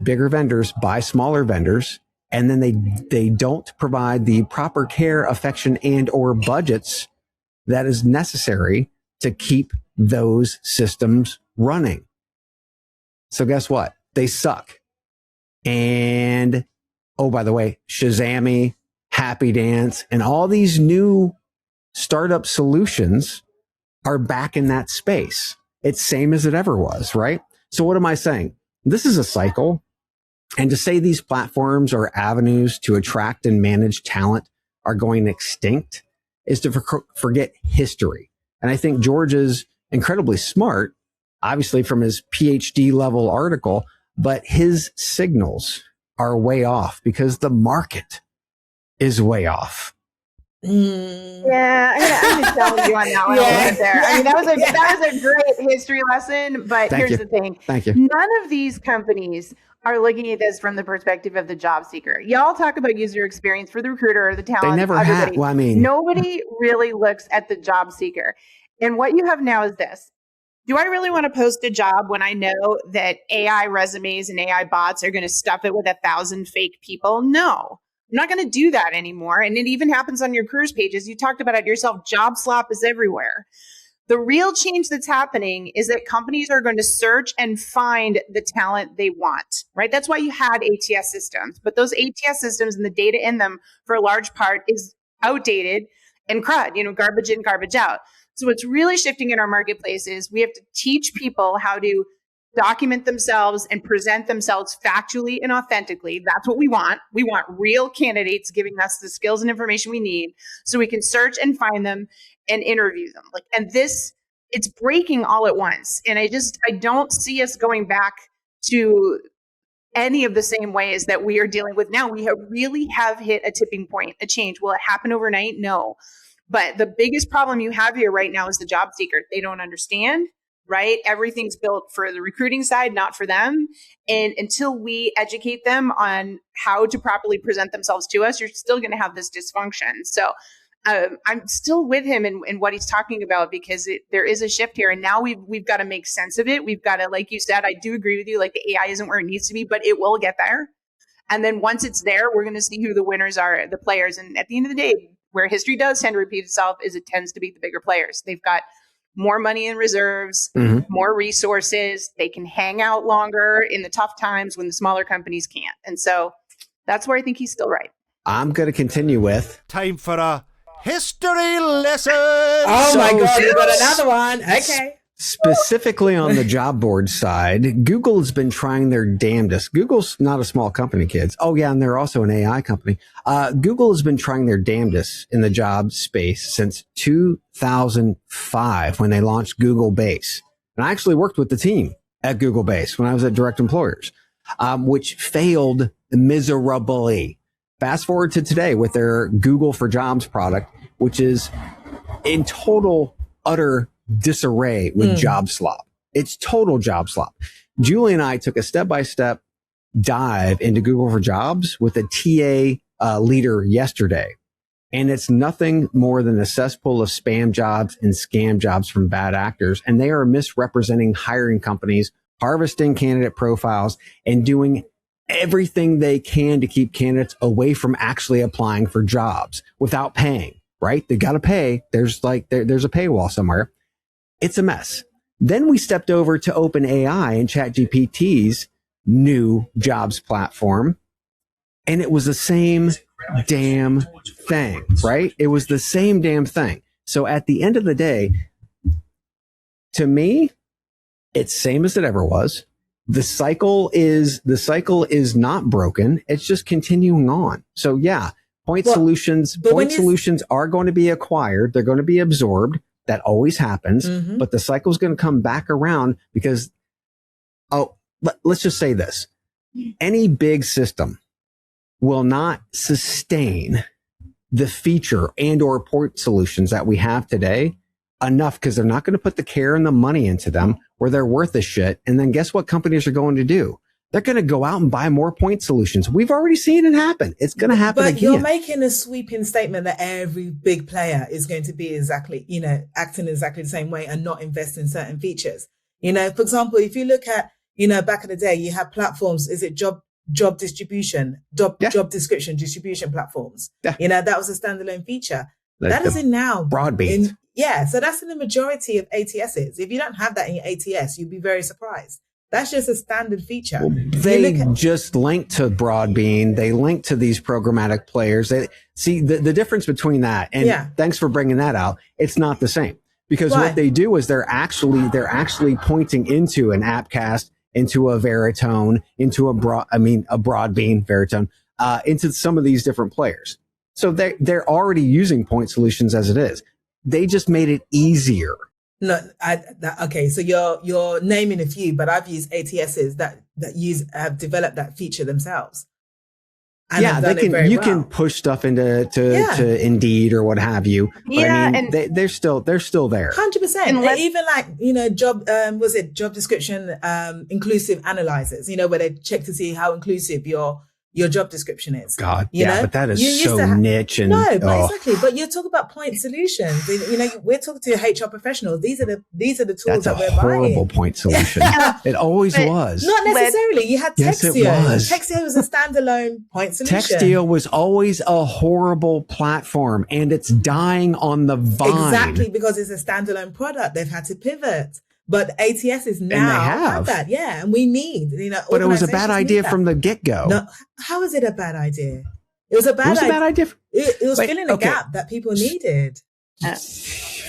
bigger vendors buy smaller vendors, and then they don't provide the proper care, affection, and or budgets that is necessary to keep those systems running. So guess what? They suck. And, oh, by the way, Shazami, Happy Dance, and all these new startup solutions are back in that space. It's same as it ever was, right? So what am I saying? This is a cycle. And to say these platforms or avenues to attract and manage talent are going extinct is to forget history. And I think George is incredibly smart, obviously from his PhD level article, but his signals are way off because the market is way off. Yeah, I'm gonna tell you on that one a little bit there. I mean, that was a great history lesson, but here's the thing. Thank you. None of these companies are looking at this from the perspective of the job seeker. Y'all talk about user experience for the recruiter or the talent. They never have. Well, I mean, nobody really looks at the job seeker. And what you have now is this. Do I really want to post a job when I know that AI resumes and AI bots are going to stuff it with 1,000 fake people? No, I'm not going to do that anymore. And it even happens on your careers pages. You talked about it yourself. Job slop is everywhere. The real change that's happening is that companies are going to search and find the talent they want, right? That's why you had ATS systems, but those ATS systems and the data in them for a large part is outdated and crud, garbage in, garbage out. So what's really shifting in our marketplace is we have to teach people how to document themselves and present themselves factually and authentically. That's what we want. We want real candidates giving us the skills and information we need so we can search and find them and interview them. It's breaking all at once. And I don't see us going back to any of the same ways that we are dealing with now. We really have hit a tipping point, a change. Will it happen overnight? No. But the biggest problem you have here right now is the job seeker. They don't understand, right? Everything's built for the recruiting side, not for them. And until we educate them on how to properly present themselves to us, you're still going to have this dysfunction. So I'm still with him in what he's talking about because there is a shift here. And now we've got to make sense of it. We've got to, like you said, I do agree with you, like the AI isn't where it needs to be, but it will get there. And then once it's there, we're going to see who the winners are, the players. And at the end of the day, where history does tend to repeat itself is it tends to be the bigger players. They've got more money in reserves, more resources. They can hang out longer in the tough times when the smaller companies can't. And so that's where I think he's still right. I'm going to continue with time for a history lesson. Oh my God, you got another one. Okay. Specifically on the job board side, Google has been trying their damnedest. Google's not a small company, kids. Oh yeah, and they're also an AI company. Google has been trying their damnedest in the job space since 2005 when they launched Google Base. And I actually worked with the team at Google Base when I was at Direct Employers, which failed miserably. Fast forward to today with their Google for Jobs product, which is in total, utter disarray with job slop. It's total job slop. Julie and I took a step-by-step dive into Google for Jobs with a TA leader yesterday. And it's nothing more than a cesspool of spam jobs and scam jobs from bad actors. And they are misrepresenting hiring companies, harvesting candidate profiles, and doing everything they can to keep candidates away from actually applying for jobs without paying, right? They got to pay. There's a paywall somewhere. It's a mess. Then we stepped over to OpenAI and ChatGPT's new jobs platform. And it was the same damn thing, right? It was the same damn thing. So at the end of the day, to me, it's same as it ever was. The cycle is not broken. It's just continuing on. So yeah, point solutions are going to be acquired. They're going to be absorbed. That always happens, but the cycle is going to come back around because, let's just say this. Any big system will not sustain the feature and or point solutions that we have today enough because they're not going to put the care and the money into them where they're worth a shit. And then guess what companies are going to do? They're going to go out and buy more point solutions. We've already seen it happen. It's going to happen again. But you're making a sweeping statement that every big player is going to be exactly, acting exactly the same way and not invest in certain features. For example, if you look at, back in the day, you had platforms, is it job distribution, job description distribution platforms? Yeah. That was a standalone feature. That is in now. Broadbean. So that's in the majority of ATSs. If you don't have that in your ATS, you'd be very surprised. That's just a standard feature. Well, they just link to Broadbean. They link to these programmatic players. They see the difference between that. And thanks for bringing that out. It's not the same because what they do is they're actually pointing into an Appcast, into a Veritone, into a Broadbean, Veritone, into some of these different players. So they're already using point solutions as it is. They just made it easier. No, okay. So you're naming a few, but I've used ATSs that have developed that feature themselves. And you can push stuff into to Indeed or what have you. But they're still there. 100%. And even job description, inclusive analyzers, where they check to see how inclusive your job description is. God, but that is so niche. And exactly. But you're talking about point solutions. We're talking to HR professionals. These are the tools that we're buying. That's a horrible point solution. It always was. Not necessarily. You had Textio. Yes, it was. Textio was a standalone point solution. Textio was always a horrible platform, and it's dying on the vine. Exactly, because it's a standalone product. They've had to pivot. But ATSs now have that, and we need, But it was a bad idea from the get-go. No, how is it a bad idea? It was a bad idea. It was filling a gap that people needed.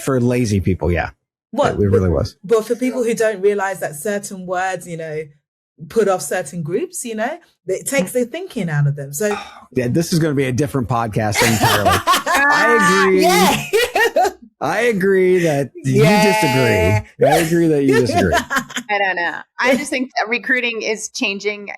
For lazy people, It really was. But for people who don't realize that certain words, put off certain groups, it takes the thinking out of them. So this is going to be a different podcast entirely. I agree. I agree that you disagree. I agree that you disagree. I don't know. I just think that recruiting is changing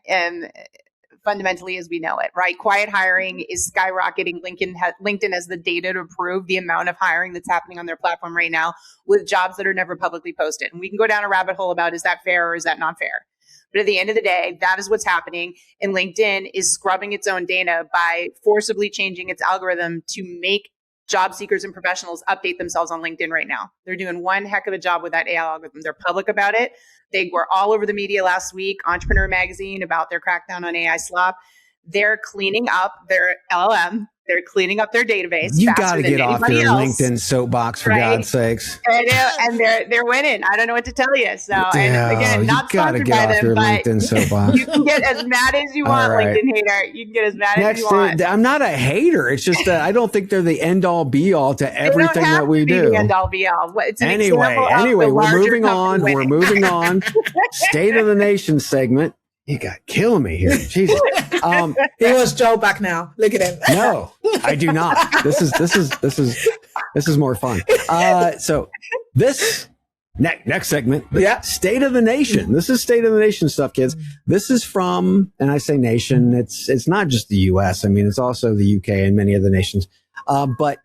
fundamentally as we know it, right? Quiet hiring is skyrocketing. LinkedIn has the data to prove the amount of hiring that's happening on their platform right now with jobs that are never publicly posted. And we can go down a rabbit hole about is that fair or is that not fair? But at the end of the day, that is what's happening. And LinkedIn is scrubbing its own data by forcibly changing its algorithm to make job seekers and professionals update themselves on LinkedIn right now. They're doing one heck of a job with that AI algorithm. They're public about it. They were all over the media last week, Entrepreneur Magazine, about their crackdown on AI slop. They're cleaning up their LLM. They're cleaning up their database. You got to get off your LinkedIn soapbox, for God's sakes. I know, and they're winning. I don't know what to tell you. So, and again, not sponsored by them, but LinkedIn soapbox. You can get as mad as you want, LinkedIn hater. You can get as mad as you want. I'm not a hater. It's just that I don't think they're the end all be all to everything that we do. The end all be all. Anyway, we're moving on. We're moving on. State of the Nation segment. You got killing me here. Jesus. He wants Joel back now. Look at him. No, I do not. This is more fun. So this Next segment. State of the nation. This is state of the nation stuff, kids. This is from, and I say nation, it's not just the US. I mean, it's also the UK and many other nations. But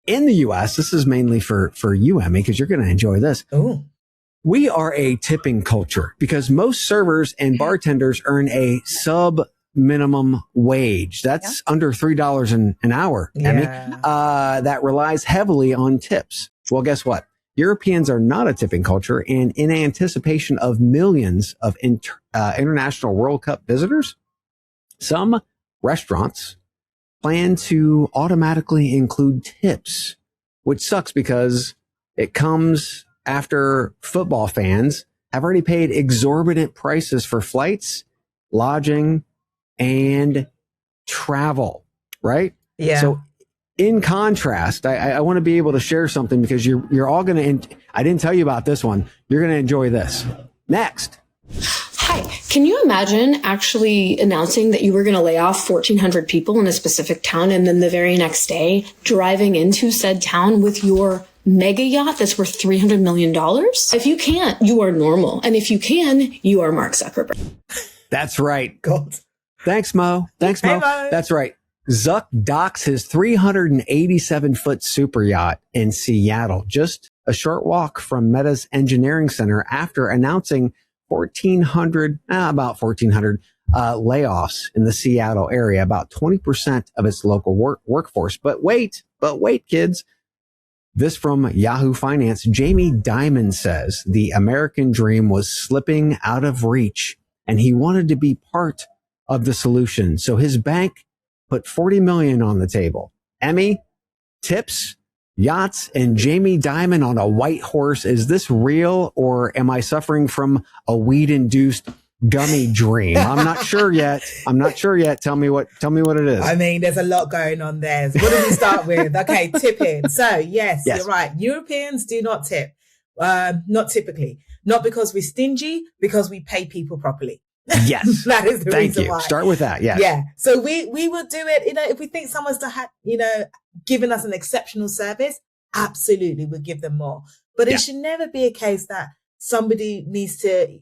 in the US, this is mainly for you, Emmy, because you're going to enjoy this. Oh. We are a tipping culture because most servers and bartenders earn a sub minimum wage. That's under $3 an hour, Emmy. That relies heavily on tips. Well, guess what? Europeans are not a tipping culture, and in anticipation of millions of international World Cup visitors, some restaurants plan to automatically include tips, which sucks because it comes after football fans have already paid exorbitant prices for flights, lodging, and travel, right? Yeah. So in contrast, I want to be able to share something because you're all going to, I didn't tell you about this one. You're going to enjoy this. Next. Hi, can you imagine actually announcing that you were going to lay off 1,400 people in a specific town and then the very next day driving into said town with your mega yacht that's worth $300 million? If you can't, you are normal. And if you can, you are Mark Zuckerberg. That's right. God. Thanks, Mo. Thanks, Mo. Hey, Mo. That's right. Zuck docks his 387-foot super yacht in Seattle, just a short walk from Meta's engineering center after announcing about 1,400 layoffs in the Seattle area, about 20% of its local workforce. But wait, kids. This from Yahoo Finance. Jamie Dimon says the American dream was slipping out of reach and he wanted to be part of the solution. So his bank put $40 million on the table. Emmy, tips, yachts, and Jamie Dimon on a white horse. Is this real or am I suffering from a weed-induced gummy dream? I'm not sure yet. Tell me what it is. I mean, there's a lot going on there. What do we start with? Okay, tipping. So yes, you're right. Europeans do not tip. Not typically. Not because we're stingy, because we pay people properly. Yes. That is the reason why. Start with that. Yes. Yeah. So we will do it. If we think someone's given us an exceptional service, absolutely, we'll give them more. But it should never be a case that somebody needs to,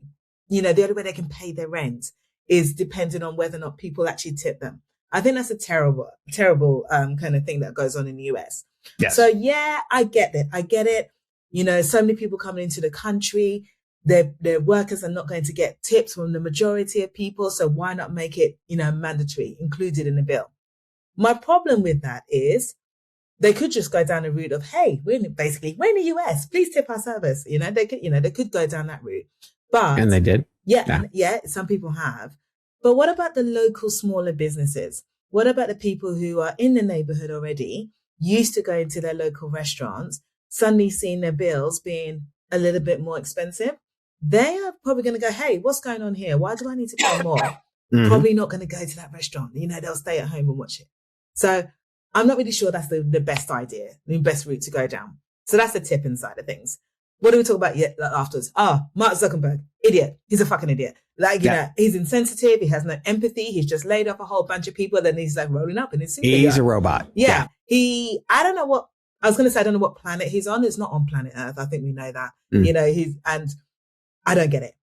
the only way they can pay their rent is dependent on whether or not people actually tip them. I think that's a terrible, terrible kind of thing that goes on in the US. Yes. So yeah, I get it. So many people coming into the country. Their workers are not going to get tips from the majority of people. So why not make it, mandatory, included in the bill? My problem with that is they could just go down the route of, hey, we're in the US, please tip our service. They could go down that route. And they did. Yeah, some people have. But what about the local smaller businesses? What about the people who are in the neighborhood already, used to going to their local restaurants, suddenly seeing their bills being a little bit more expensive? They are probably going to go, hey, what's going on here? Why do I need to pay more? Mm-hmm. Probably not going to go to that restaurant. They'll stay at home and watch it. So I'm not really sure that's the best idea, the best route to go down. So that's the tipping side of things. What do we talk about afterwards? Mark Zuckerberg, idiot. He's a fucking idiot. He's insensitive. He has no empathy. He's just laid off a whole bunch of people. Then he's rolling up in his super He's a robot. Yeah. I don't know what planet he's on. It's not on planet Earth. I think we know that. I don't get it.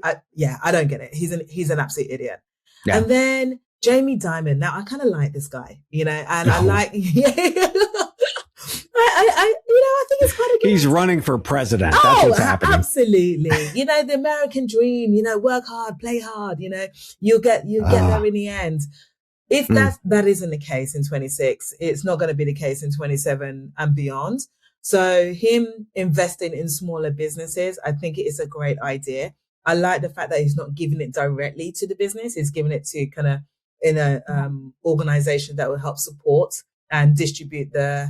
I don't get it. He's an absolute idiot. Yeah. And then Jamie Dimon. Now I kind of like this guy, I like, I think it's quite a good. He's running for president. That's what's happening. Absolutely. The American dream, work hard, play hard, you'll get there in the end. If that isn't the case in 26, it's not going to be the case in 27 and beyond. So him investing in smaller businesses, I think it is a great idea. I like the fact that he's not giving it directly to the business. He's giving it to kind of in a organization that will help support and distribute the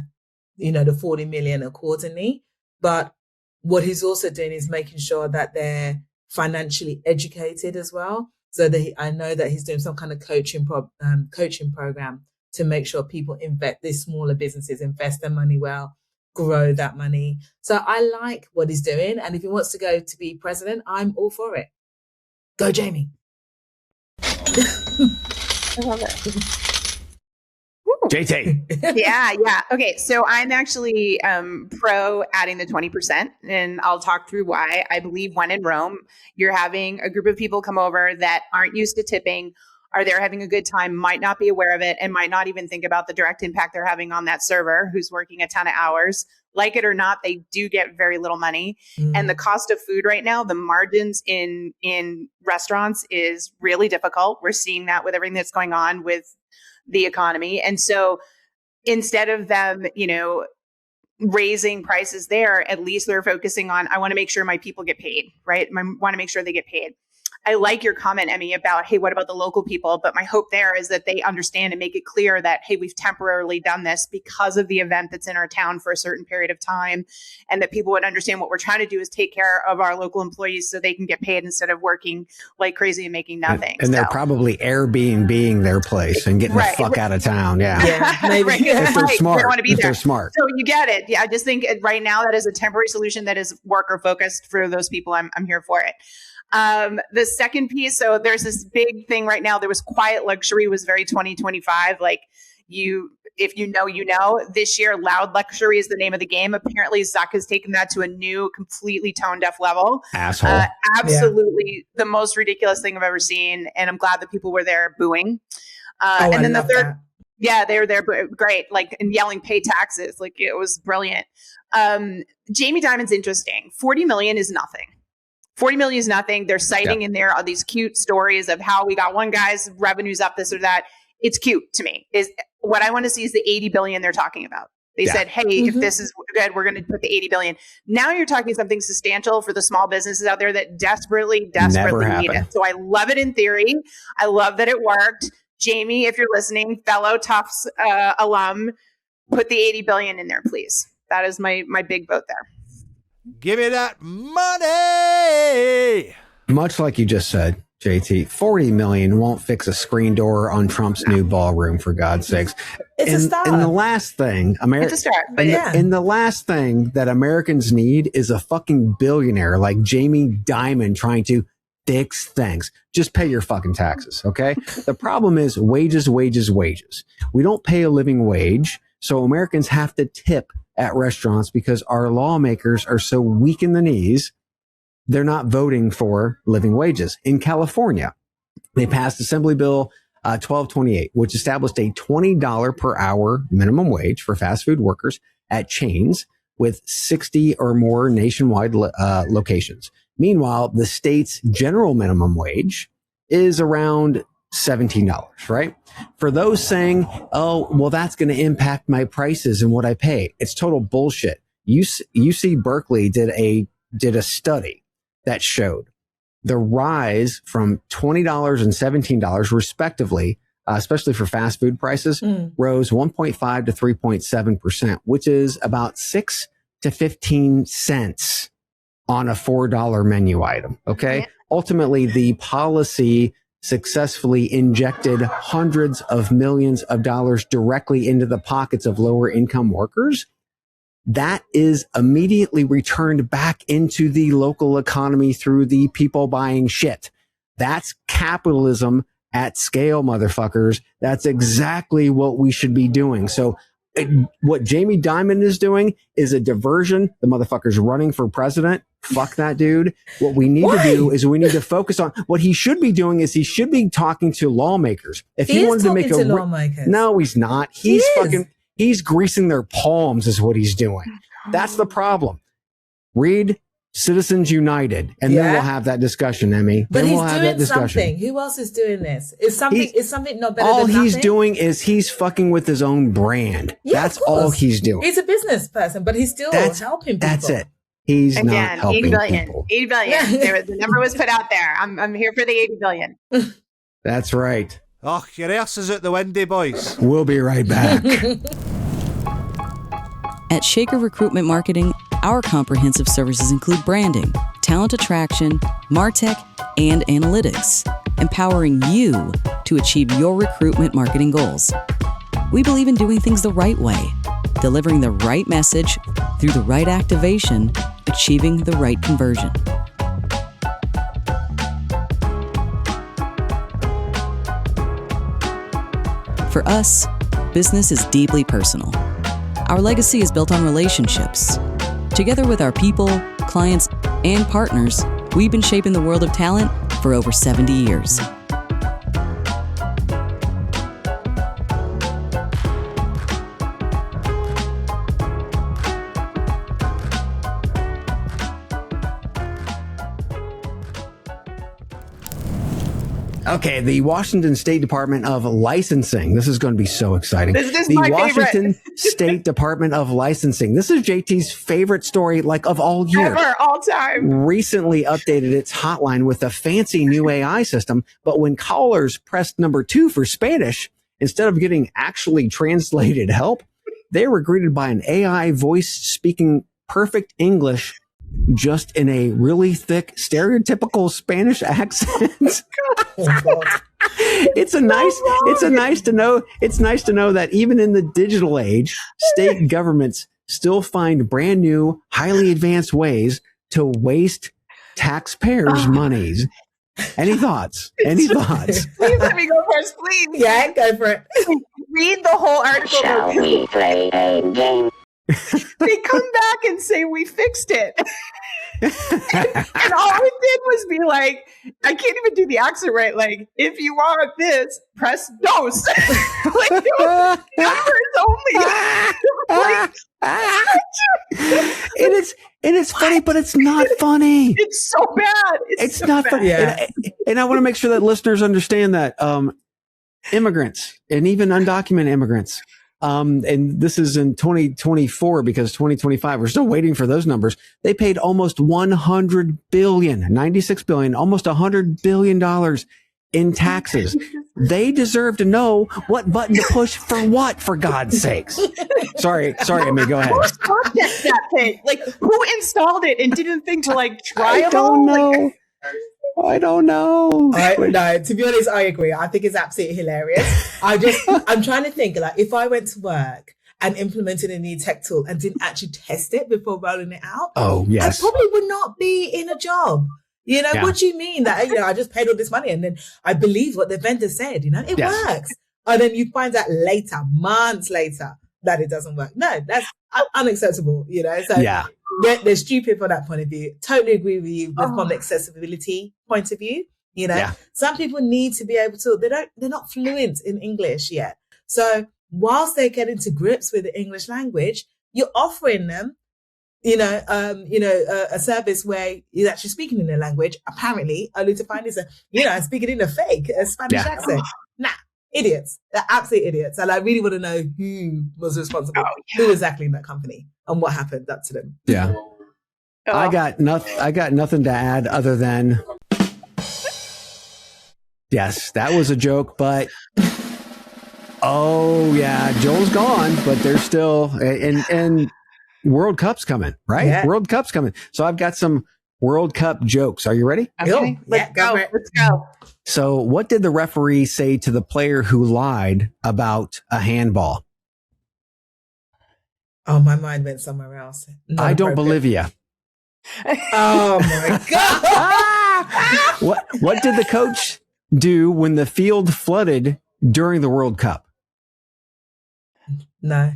40 million accordingly. But what he's also doing is making sure that they're financially educated as well. So that I know that he's doing some kind of coaching program to make sure people these smaller businesses invest their money well, grow that money. So I like what he's doing. And if he wants to go to be president, I'm all for it. Go, Jamie. I love it. JT. Yeah. Okay. So I'm actually pro adding the 20%, and I'll talk through why. I believe when in Rome, you're having a group of people come over that aren't used to tipping, are there having a good time, might not be aware of it, and might not even think about the direct impact they're having on that server who's working a ton of hours. Like it or not, they do get very little money. And the cost of food right now, the margins in restaurants is really difficult. We're seeing that with everything that's going on with the economy. And so instead of them, raising prices there, at least they're focusing on, I want to make sure my people get paid, right? I want to make sure they get paid. I like your comment, Emmy, about, hey, what about the local people? But my hope there is that they understand and make it clear that, hey, we've temporarily done this because of the event that's in our town for a certain period of time, and that people would understand what we're trying to do is take care of our local employees so they can get paid instead of working like crazy and making nothing. And they're probably Airbnb their place and getting the fuck out of town. Yeah. Maybe. If they're smart. They don't want to be there. They're smart. So you get it. Yeah. I just think right now that is a temporary solution that is worker focused for those people. I'm here for it. The second piece, so there's this big thing right now. There was quiet luxury was very 2025. Like if you know, this year, loud luxury is the name of the game. Apparently Zuck has taken that to a new, completely tone deaf level. Asshole. Absolutely the most ridiculous thing I've ever seen. And I'm glad that people were there booing. And then the third, that. Yeah, they were there, great. Like, and yelling, pay taxes. Like, it was brilliant. Jamie Dimon's interesting. 40 million is nothing. 40 million is nothing. They're citing in there all these cute stories of how we got one guy's revenues up, this or that. It's cute to me. Is what I want to see is the 80 billion they're talking about. They said, hey, if this is good, we're going to put the 80 billion. Now you're talking something substantial for the small businesses out there that desperately need it. So I love it in theory. I love that it worked. Jamie, if you're listening, fellow Tufts alum, put the 80 billion in there, please. That is my big vote there. Give me that money. Much like you just said, JT, 40 million won't fix a screen door on Trump's new ballroom, for God's sakes. It's a start. And the last thing, it's a start, but and the last thing that Americans need is a fucking billionaire like Jamie Dimon trying to fix things. Just pay your fucking taxes, okay? The problem is wages. We don't pay a living wage, so Americans have to tip at restaurants because our lawmakers are so weak in the knees, they're not voting for living wages. In California, they passed Assembly Bill 1228, which established a $20 per hour minimum wage for fast food workers at chains with 60 or more nationwide locations. Meanwhile, the state's general minimum wage is around $17, right? For those saying, oh, well, that's going to impact my prices and what I pay. It's total bullshit. UC Berkeley did a study that showed the rise from $20 and $17 respectively, especially for fast food prices, rose 1.5 to 3.7%, which is about 6 to 15 cents on a $4 menu item. Okay. Ultimately, the policy successfully injected hundreds of millions of dollars directly into the pockets of lower income workers. That is immediately returned back into the local economy through the people buying shit. That's capitalism at scale, motherfuckers. That's exactly what we should be doing. So what Jamie Dimon is doing is a diversion. The motherfucker's running for president. Fuck that dude. What we need to do is we need to focus on what he should be doing is he should be talking to lawmakers. If he wanted to make lawmakers. No, he's not. He's greasing their palms is what he's doing. That's the problem. Read Citizens United, and then we'll have that discussion, Emmy. But then he's we'll have doing that discussion. something. Who else is doing this? Is something not better all than nothing? he's doing is he's fucking with his own brand. Yeah, that's all he's doing. He's a business person, but he's still helping people. That's it. He's not helping 80 billion. people. 80 billion. The number was put out there. I'm here for the 80 billion. That's right. Oh, your ass is out the window, boys. We'll be right back. At Shaker Recruitment Marketing, our comprehensive services include branding, talent attraction, MarTech, and analytics, empowering you to achieve your recruitment marketing goals. We believe in doing things the right way, delivering the right message through the right activation, achieving the right conversion. For us, business is deeply personal. Our legacy is built on relationships. Together with our people, clients, and partners, we've been shaping the world of talent for over 70 years. Okay, the Washington State Department of Licensing. This is going to be so exciting. This is the my Washington favorite. State Department of Licensing. This is JT's favorite story, like, of all year. Ever, all time. Recently updated its hotline with a fancy new AI system, but when callers pressed number 2 for Spanish, instead of getting actually translated help, they were greeted by an AI voice speaking perfect English, just in a really thick, stereotypical Spanish accent. It's nice to know that even in the digital age, state governments still find brand new, highly advanced ways to waste taxpayers' monies. Any thoughts? Please let me go first, please. Yeah, go for it. Read the whole article. Shall we play a game? They come back and say we fixed it. and all it did was be like, I can't even do the accent right. Like, if you want this, press dos. Like, numbers only. And it's funny, but it's not funny. It's so bad. It's so not bad. funny. Yeah. And I want to make sure that listeners understand that immigrants and even undocumented immigrants, and this is in 2024 because 2025, we're still waiting for those numbers. They paid almost 100 billion, 96 billion, almost $100 billion in taxes. They deserve to know what button to push for what, for God's sakes. Sorry, Amy, go ahead. Who stopped that thing? Like, who installed it and didn't think to, like, try I them don't all? know. Like, I don't know. No, to be honest, I agree. I think it's absolutely hilarious. I'm trying to think, like, if I went to work and implemented a new tech tool and didn't actually test it before rolling it out, Oh, yes. I probably would not be in a job. You know, Yeah. what do you mean that, I just paid all this money and then I believe what the vendor said, it Yes. works. And then you find out later, months later, that it doesn't work. No, that's unacceptable, So Yeah. they're stupid from that point of view. Totally agree with you from the accessibility point of view. Yeah. Some people need to be able to, they're not fluent in English yet. So whilst they're getting to grips with the English language, you're offering them, a service where he's actually speaking in their language. Apparently, only to find I'm speaking in a Spanish accent. Nah, idiots. They're absolute idiots. And I really want to know who was responsible, who exactly in that company, and what happened up to them. Yeah. I got nothing to add other than, yes, that was a joke, but oh yeah, Joel's gone, but there's still, and World Cup's coming, right? Yeah. World Cup's coming. So I've got some World Cup jokes. Are you ready? Okay, let's go. Let's go. So what did the referee say to the player who lied about a handball? Oh, my mind went somewhere else. I don't believe you. Oh my God. What did the coach do when the field flooded during the World Cup? No.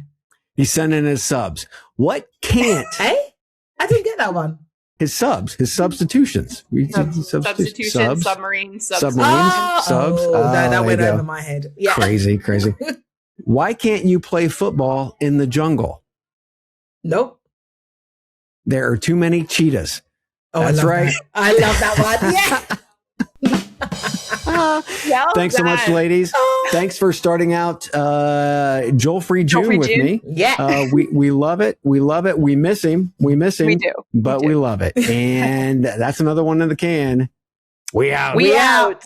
He sent in his subs. What can't? Hey? I didn't get that one. His substitutions. Substitution, submarines. Subs. No, that went over my head. Yeah. Crazy. Why can't you play football in the jungle? Nope. There are too many cheetahs. Oh, that's right. I love that one. Yeah. Thanks so much, ladies. Thanks for starting out Joel-free June with me. Yeah. We love it. We love it. We miss him. We do. But we love it. And that's another one in the can. We out. We out.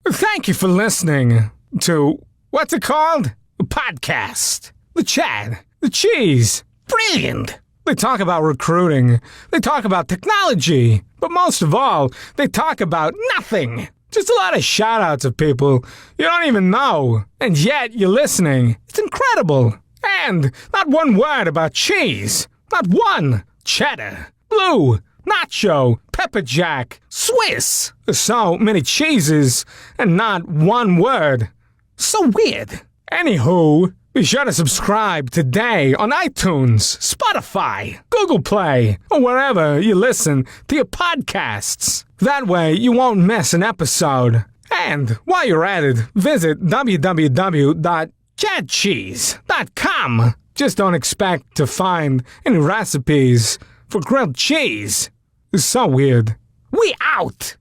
Thank you for listening to, what's it called? A podcast. The Chad. The Cheese. Brilliant. They talk about recruiting. They talk about technology. But most of all, they talk about nothing. Just a lot of shout-outs of people you don't even know. And yet you're listening. It's incredible. And not one word about cheese. Not one. Cheddar. Blue. Nacho. Pepper Jack. Swiss. So many cheeses and not one word. So weird. Anywho, Be sure to subscribe today on iTunes, Spotify, Google Play, or wherever you listen to your podcasts. That way you won't miss an episode. And while you're at it, visit www.chatcheese.com. Just don't expect to find any recipes for grilled cheese. It's so weird. We out!